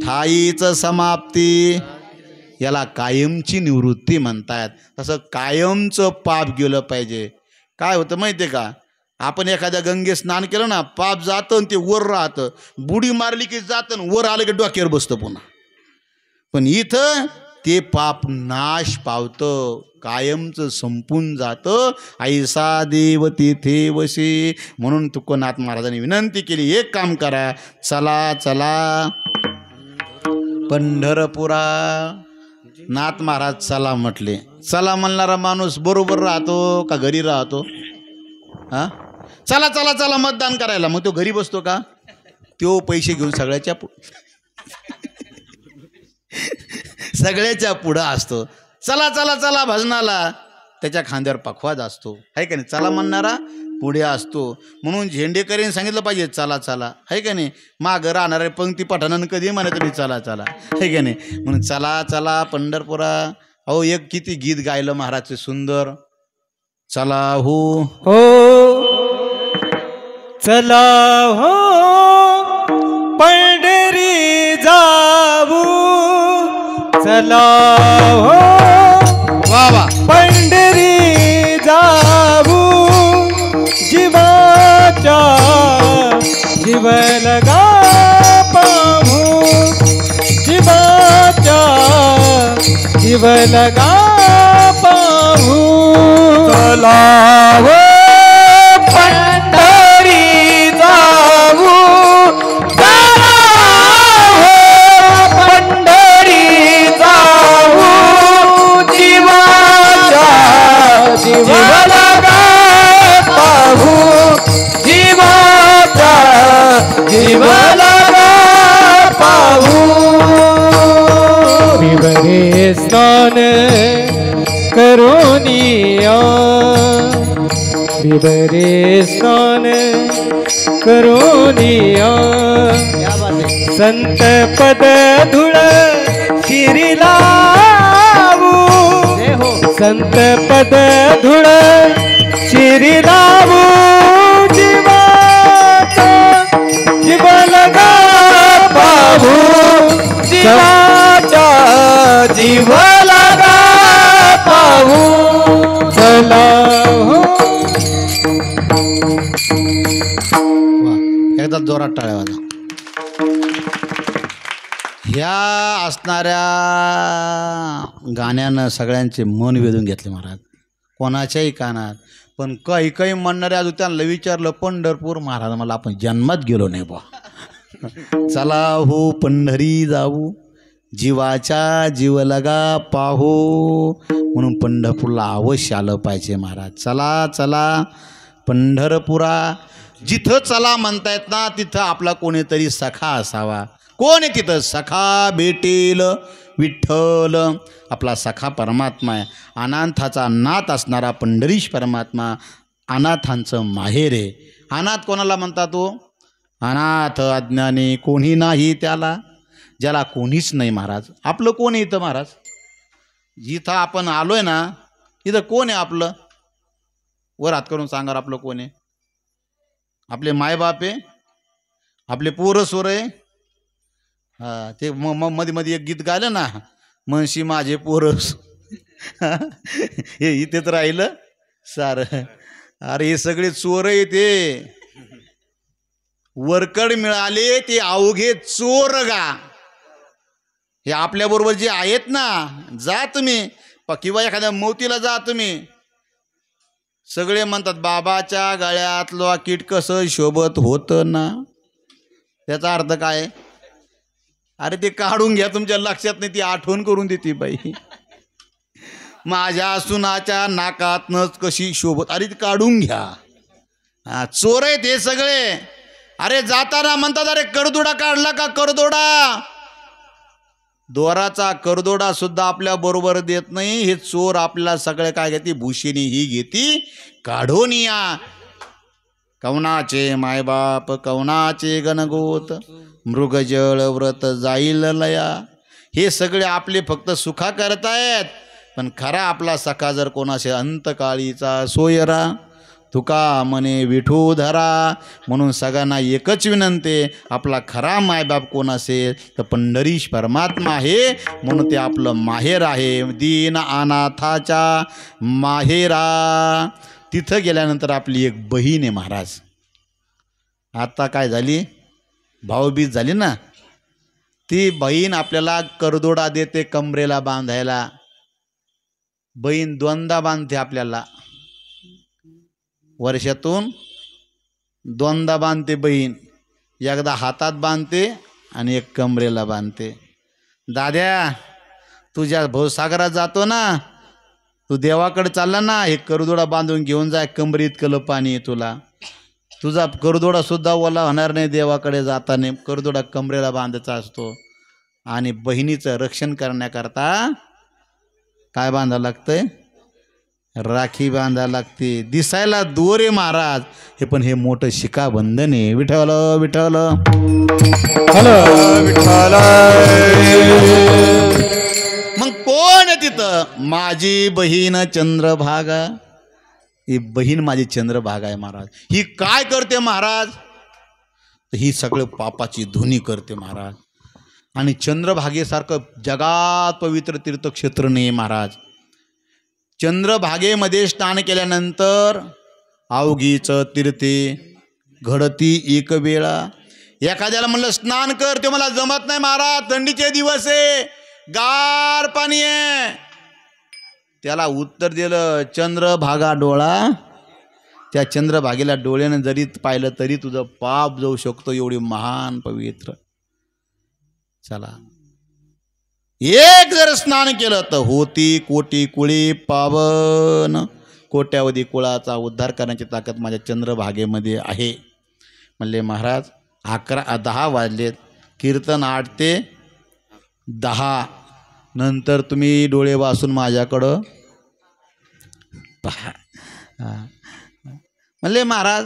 ठाईच समाप्ती, याला कायमची निवृत्ती म्हणतात. तसं कायमचं पाप गेलं पाहिजे. काय होतं माहिती आहे का, आपण एखाद्या गंगे स्नान केलं ना, पाप जातं आणि ते वर राहतं, बुडी मारली की जातं, वर आलं की डोक्यावर बसतं पुन्हा. पण इथं ते पाप नाश पावतं, कायमचं संपून जातं. ऐसा देव तेथे वशी. म्हणून तुकोनाथ महाराजांनी विनंती केली, एक काम करा, चला चला पंढरपुरा. नाथ महाराज चला म्हटले. चला म्हणणारा माणूस बरोबर राहतो का घरी राहतो? हां, चला चला चला मतदान करायला, मग तो घरी बसतो का? तो पैसे घेऊन सगळ्याच्या सगळ्याच्या पुढं असतो. चला चला चला भजनाला, त्याच्या खांद्यावर पखवाज असतो, आहे का नाही? चला म्हणणारा पुढे असतो. म्हणून झेंडेकरीने सांगितलं पाहिजे चला चला, आहे का नाही? मागं राहणारे पंक्ती पठाणानं कधी म्हणा तुम्ही चला चला, आहे का नाही? म्हणून चला चला पंढरपुरा. अहो, एक किती गीत गायलं महाराजचे सुंदर. चला हो चला हो पंढरी जाऊ, चला हो वा वा, पंढरी जाऊ, जीवाच्या जीव लगा पाहू, जीवाच्या जीव लगा पाहू. चला हो पंढरी जाऊ, चला हो पंढरी जाऊ, जीवाच्या जीव लगा पाहू, जीवाचा जीव लगा पाहू. विवरे स्नान करोनिया, विवरे स्नान करोनिया, संत पद धुळ शिरी लावू, संत पद धुळ शिरी लावू, जीवाचा जीव लगा पाहू, जीवाचा जीव लगा पाहू. चला हो. एकदा जोरात टाळ्या वाजवा. ह्या असणाऱ्या गाण्यानं सगळ्यांचे मन वेधून घेतले महाराज, कोणाच्याही कानात. पण काही काही म्हणणारे अजून त्यांना विचारलं, पंढरपूर महाराज मला आपण जन्मात गेलो नाही बा. चला हो पंढरी जाऊ, जीवाच्या जीव लगा पाहू. म्हणून पंढरपूरला अवश्य आलं पाहिजे महाराज. चला चला पंढरपुरा. जिथं चला म्हणतायत ना, तिथं आपला कोणीतरी सखा असावा. कोण आहे तिथं? सखा भेटेल विठ्ठल. आपला सखा परमात्मा आहे. अनाथाचा नाथ असणारा पंढरीश परमात्मा अनाथांचं माहेर आहे. अनाथ कोणाला म्हणतात? तो अनाथ अज्ञानी, कोणी नाही त्याला, ज्याला कोणीच नाही महाराज. आपलं कोण आहे इथं महाराज? जिथं आपण आलोय ना, इथं कोण आहे आपलं? वर हात करून सांगा, आपलं कोण आहे? आपले मायबाप आहे, आपले पोरं सोर आहे. हा ते मध्ये मध्ये एक गीत गायलं ना, म्हणशी माझे पोरं हे इथेच राहिलं सारं. अरे हे सगळे चोर आहे, ते वरकड मिळाले ते अवघे चोर गा. हे आपल्याबरोबर जे आहेत ना, जा तुम्ही किंवा एखाद्या मोतीला जा तुम्ही, सगळे म्हणतात बाबाच्या गळ्यात लॉकेट कसं शोभत होतं ना. त्याचा अर्थ काय? अरे ते काढून घ्या, तुमच्या लक्षात नाही, ती आठवण करून देते बाई. माझ्या सुनाच्या नाकातनच कशी शोभत, अरे ती काढून घ्या. हा चोर आहेत हे सगळे. अरे जाताना म्हणतात अरे करदोडा काढला का, करदोडा. दोराचा करदोडा सुद्धा आपल्या बरोबर देत नाही. हे चोर आपल्याला सगळे काय घेते, भूषेनी ही घेती काढून या. कवनाचे मायबाप कवनाचे गणगोत, मृगजळ व्रत जाईल लया. हे सगळे आपले फक्त सुखा करतायत, पण खरा आपला सखा जर कोणाशी अंतकाळीचा सोयरा. तुका म्हणे विठू धरा. म्हणून सगळ्यांना एकच विनंती, आपला खरा मायबाप कोण असेल तर पंढरीश परमात्मा आहे. म्हणून ते आपलं माहेर आहे, दीन अनाथाच्या माहेरा. तिथं गेल्यानंतर आपली एक बहीण आहे महाराज. आता काय झाली, भाऊबीज झाली ना, ती बहीण आपल्याला करदोडा देते कमरेला बांधायला. बहीण दोनदा बांधते आपल्याला, वर्षातून दोनदा बांधते बहीण. एकदा हातात बांधते आणि एक कमरेला बांधते. दाद्या तुझ्या भवसागरात जातो ना, तू देवाकडे चालला ना, हे करदोडा बांधून घेऊन जाय, कमरे इतकं पाणी आहे तुला. तुझा करदोडा सुद्धा ओला होणार नाही देवाकडे जाताना. करदोडा कमरेला बांधायचा असतो. आणि बहिणीचं रक्षण करण्याकरता काय बांधावं लागतंय, राखी बांधायला लागते. दिसायला दोरे महाराज हे, पण हे मोठं शिकाबंधन आहे. विठ्ठल विठ्ठल विठ्ठल. मग कोण आहे तिथं? माझी बहीण चंद्रभागा. ही बहीण माझी चंद्रभागा आहे महाराज. ही काय करते महाराज, ही सगळं पापाची धुनी करते महाराज. आणि चंद्रभागेसारखं जगात पवित्र तीर्थक्षेत्र नाही महाराज. चंद्रभागेमध्ये स्नान केल्यानंतर अवघीच तीर्थे घडती एक वेळा. एखाद्याला म्हणलं स्नान कर, ते मला जमत नाही महाराज, थंडीचे दिवस आहे, गार पाणी आहे. त्याला उत्तर दिलं, चंद्रभागा डोळा. त्या चंद्रभागेला डोळ्यानं जरी पाहिलं तरी तुझं पाप जाऊ शकतो, एवढी महान पवित्र. चला, एक जर स्नान केलं तर होती कोटी कुळी पावन. कोट्यावधी कुळाचा उद्धार करण्याची ताकद माझ्या चंद्रभागेमध्ये आहे. म्हणले महाराज 10 वाजलेत, कीर्तन 8 ते 10. नंतर तुम्ही डोळे वासून माझ्याकडं पहा. म्हणले महाराज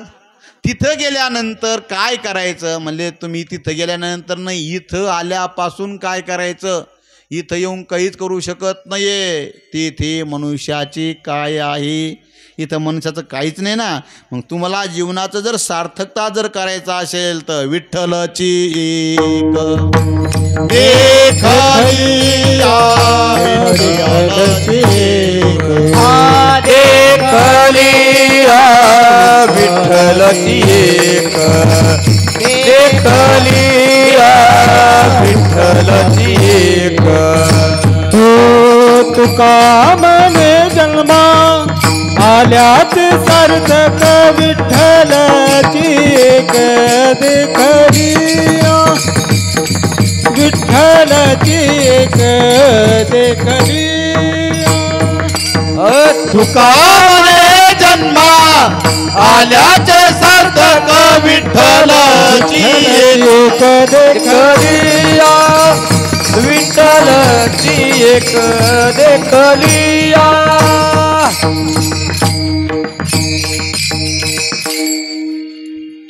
तिथं गेल्यानंतर काय करायचं? म्हणले तुम्ही तिथं गेल्यानंतर नाही, इथं आल्यापासून काय करायचं? इथं येऊन काहीच करू शकत नाहीये. तिथे मनुष्याची काय आहे, इथं मनुष्याचं काहीच नाही ना. मग तुम्हाला जीवनाचं जर सार्थकता जर करायचं असेल तर विठ्ठलची एक देखलिया, विठ्ठलची एक देखलिया, विठ्ठलची एक. तुका मने जन्मा आल्याच सार्थक विठ्ठलची एक देखलिया, विठ्ठलची एक देखलिया. तुका मने जन्मा आल्याच सार्थक विठ्ठलची एक देखलिया, विठ्ठलची एक देखलिया.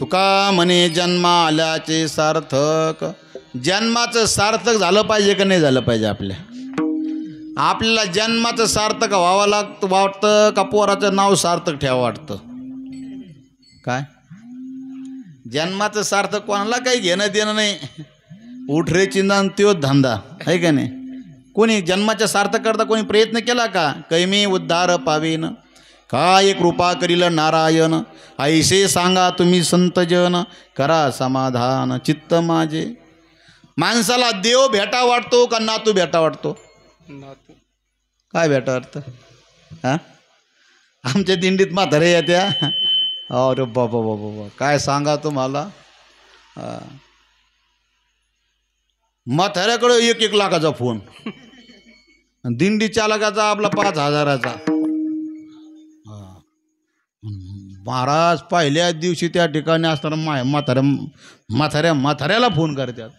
तुका म्हणे जन्मा आल्याचे सार्थक. जन्माचं सार्थक झालं पाहिजे का नाही झालं पाहिजे? आपल्याला जन्माचं सार्थक व्हावं लागतं वाटतं का पोराचं नाव सार्थक ठेवावं वाटतं? काय जन्माचं सार्थ कोणाला काही घेणं देणं नाही. उठ रे चिंदान त्यो धंदा आहे का नाही. कोणी जन्माच्या सार्थ करता कोणी प्रयत्न केला का. कैमी उद्धार पावेन काय कृपा करील नारायण. ऐसे सांगा तुम्ही संतजन करा समाधान चित्त माझे. माणसाला देव भेटा वाटतो का नातू भेटा वाटतो. काय भेटा वाटतं. हां आमच्या दिंडीत म्हातारे येत्या. अरे बाबा बाबा बाबा काय सांगा तुम्हाला. म्हाताऱ्याकडे 1-1 लाखाचा फोन. दिंडी चालकाचा आपला 5,000चा. महाराज पहिल्या दिवशी त्या ठिकाणी असताना म्हाताऱ्याला फोन करतात.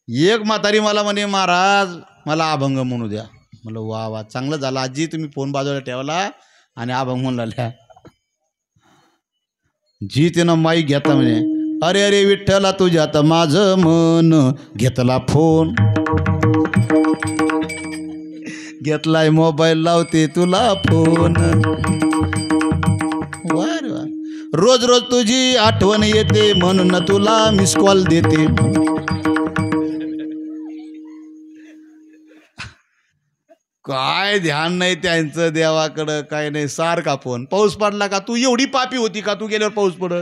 एक म्हातारी मला म्हणे महाराज मला अभंग म्हणू द्या. म्हणलं वा वा चांगलं झालं आजी तुम्ही फोन बाजूला ठेवला आणि अभंग म्हणून लागल्या. जी त्यानं माईक घेतला म्हणे अरे अरे विठ्ठला तुझ्यात माझं मन. घेतला फोन घेतलाय मोबाईल लावते तुला फोन. वर वा रोज रोज तुझी आठवण येते म्हणून तुला मिस कॉल देते. काय ध्यान नाही त्यांचं देवाकडं काय नाही. सारखा फोन. पाऊस पडला का. तू एवढी पापी होती का तू गेल्यावर पाऊस पडल.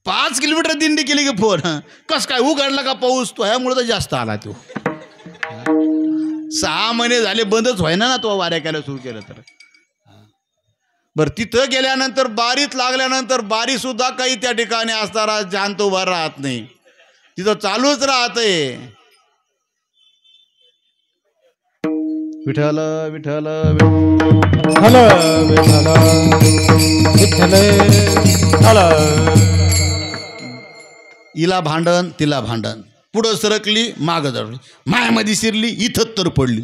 5 किलोमीटर दिंडी केली की फोन. कस काय उघडला का पाऊस. तो ह्यामुळे तर जास्त आला. तो 6 महिने झाले बंदच व्हायना ना तो वाऱ्या केल्या सुरू केलं तर. बरं तिथं गेल्यानंतर बारीत लागल्यानंतर बारी सुद्धा काही त्या ठिकाणी असताना शांत उभा राहत नाही. तिथं चालूच राहतंय. विठ्ठल विठ्ठल विठ्ठल विठ्ठल विठ्ठल. हिला भांडण तिला भांडण. पुढं सरकली मागं जळली. मायामध्ये शिरली इथं तर पडली.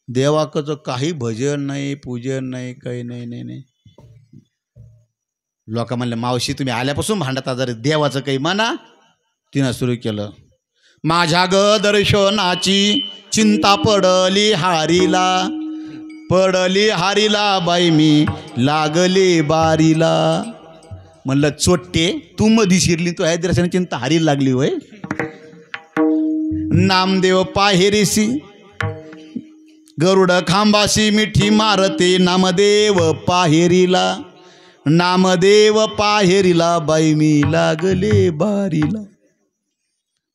देवाचं काही भजन नाही पूजन नाही काही नाही नाही नाही. लोक म्हणले मावशी तुम्ही आल्यापासून भांडत जर देवाचं काही म्हणा. तिनं सुरू केलं माझ्या ग दर्शनाची चिंता पडली हारीला. पडली हारीला बाई मी लागले बारीला. म्हणलं चोट्टे तू मधी शिरली तू ह्या दर्शनाची चिंता हारीला लागली होय. नामदेव पाहेरीसी गरुड खांबाशी मिठी मारते नामदेव पाहेरीला. नामदेव पाहेरीला बाई मी लागले बारीला.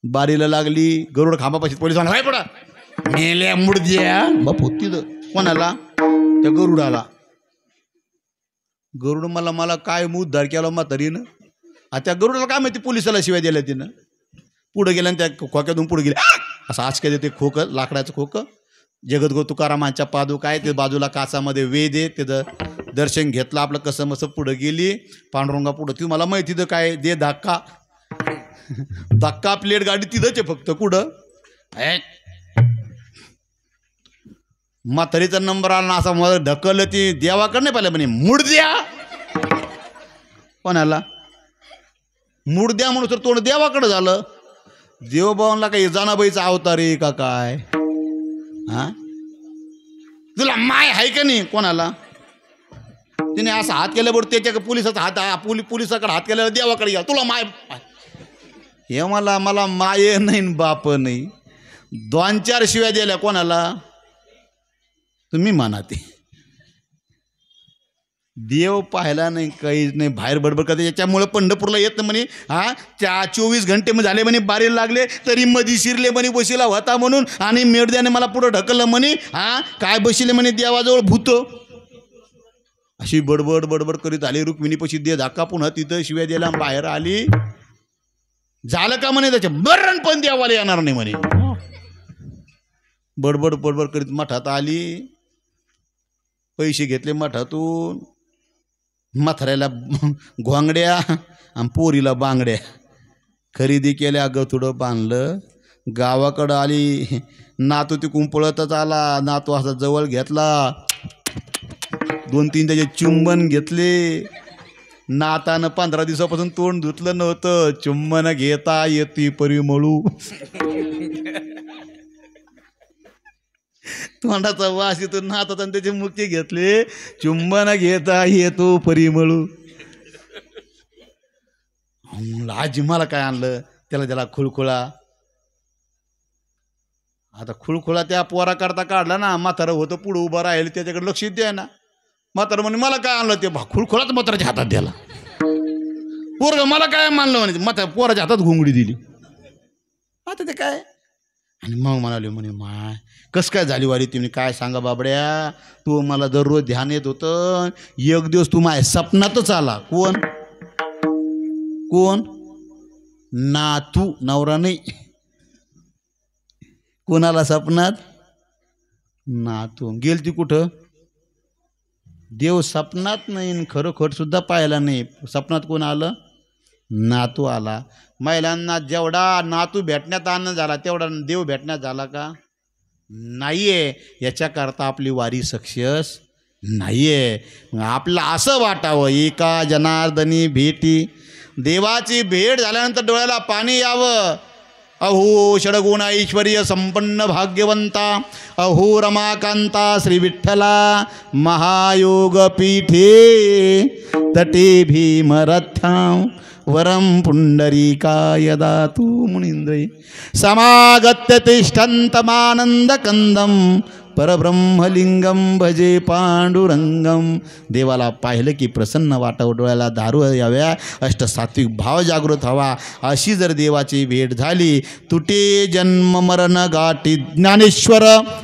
बारीला लागली. गरुड खांबापाशी पोलीस म्हणा पडा मेल्या मुडद्या बापू. तिथं कोणाला त्या गरुडाला. गरुड मला काय उद्धार केला म्हातारीनं. त्या गरुडाला काय माहिती पोलिसाला शिवाय दिल्या तिनं. पुढं गेल्या त्या खोक्यातून पुढे गेल्या. असं आजकाल देते खोकं लाकडाचं खोकं. जगद्गुरू तुकारामांच्या पादुका आहे ते बाजूला काचामध्ये वेद आहे. तिथं दर्शन घेतलं आपलं कसं मसं. पुढं गेली पांडुरंगा पुढं. ती मला माहिती तिथं काय दे धक्का. धक्का प्लेट गाडी तिथंच आहे फक्त. कुठं म्हातारीचा नंबर आला ना असा मला ढकललं. ती देवाकडे नाही पाहिलं म्हणे मूड द्या. कोणाला मूड द्या म्हणून तर तोंड देवाकडं झालं. देवभावांना काही जानाबाईचा अवतार आहे का काय. हा तुला माय आहे का नाही. कोणाला तिने असा हात केल्याबरोबर त्याच्या पोलिसाचा हात पोलिसाकडे हात केल्यावर देवाकडे घ्या तुला माय. हे मला माये नाही बाप नाही. 2-4 शिव्या दिल्या. कोणाला तुम्ही म्हणा. ते देव पाहायला नाही काहीच नाही. बाहेर बडबड करते. याच्यामुळे पंढरपूरला येत म्हणे. 24 घंटे झाले म्हणे बारीला लागले तरी मधी शिरले म्हणे बशीला होता म्हणून. आणि मेडद्याने मला पुढं ढकललं म्हणे. काय बशिले म्हणे देवाजवळ भूत. अशी बडबड बडबड करीत आली. रुक्मिणीपाशी दे धाका. पुन्हा तिथं शिव्या द्यायला बाहेर आली. झालं का म्हणे त्याच्या बरण पण देवाला येणार नाही म्हणे. बडबड बडबड करीत मठात आली. पैसे घेतले मठातून. म्हाताऱ्याला घोंगड्या आणि पोरीला बांगड्या खरेदी केल्या. गथुडं बांधलं. गावाकडं आली. नातू तिकून पळतच आला. नातू असा जवळ घेतला. 2-3 त्याचे चुंबन घेतले. नातानं 15 दिवसापासून तोंड धुतलं नव्हतं. चुंबन घेता येते परिमळू. तोंडाचा वास येतो नातात आणि त्याचे मुक्ती घेतले चुंबन घेता येतो परिमळू. आजी मला काय आणलं त्याला खुळखुळा. आता खुळखुळा त्या पोरा करता काढला ना. म्हातारं होतं पुढं उभं राहिलं त्याच्याकडे लक्ष द्या ना. म्हातारं म्हणे मला काय आणलं ते खुळखुळाच म्हाताराच्या हातात द्याला. पोरग मला काय मानलं म्हणे म्हातारा पोराच्या हातात घुंगडी दिली. आता ते काय आणि मग म्हणाले म्हणे माय कसं काय झाली वारी तुम्ही काय सांगा बाबड्या. तू मला दररोज ध्यान येत होतं. एक दिवस तू माझ्या सपनातच आला. कोण कोण नातू नवरा नाही. कोणाला सपनात नातू गेलती कुठं. देव सपनात नाही खरोखर सुद्धा पाहिला नाही. सपनात कोण आलं नातू आला. महिलांना जेवढा नातू भेटण्यात आनंद झाला तेवढा देव भेटण्यात झाला का नाहीये. याच्याकरता आपली वारी सक्सेस नाहीये. आपलं असं वाटावं एका जनार्दनी भेटी. देवाची भेट झाल्यानंतर डोळ्याला पाणी यावं. अहो षडगुण ऐश्वर्य संपन्न भाग्यवंता अहो रमाकांता श्री विठ्ठला महायोग पीठे तटे भीमरथां वरम पुंडरीकाय दातु मुनींद्रे समागत्य तिष्ठन्तमानंद कंदम परब्रह्मलिंगम भजे पांडुरंगम. देवाला पाहिलं की प्रसन्न वाटावं. डोळ्याला दारू याव्या. अष्टसात्विक भाव जागृत हवा. अशी जर देवाची भेट झाली तुटे जन्म मरण गाठी ज्ञानेश्वर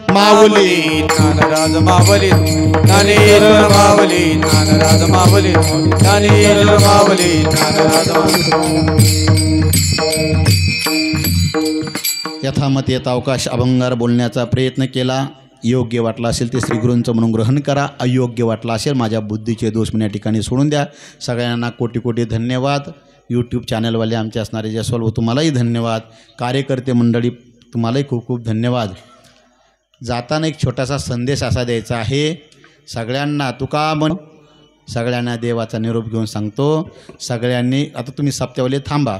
माऊली ज्ञानराज मावली ज्ञानेश्वर मावली ज्ञानराज मावली ज्ञानेश्वर मावली ज्ञानराज यथामत येता अवकाश अभंगार बोलण्याचा प्रयत्न केला. योग्य वाटला असेल ते श्रीगुरूंचं म्हणून ग्रहण करा. अयोग्य वाटला असेल माझ्या बुद्धीचे दोष या ठिकाणी सोडून द्या. सगळ्यांना कोटी कोटी धन्यवाद. यूट्यूब चॅनलवाले आमचे असणारे जयस्वाल तुम्हालाही धन्यवाद. कार्यकर्ते मंडळी तुम्हालाही खूप खूप धन्यवाद. जाताना एक छोटासा संदेश असा द्यायचा आहे सगळ्यांना. तुका म्हण सगळ्यांना देवाचा निरोप घेऊन सांगतो. सगळ्यांनी आता तुम्ही सप्त्यावाले थांबा.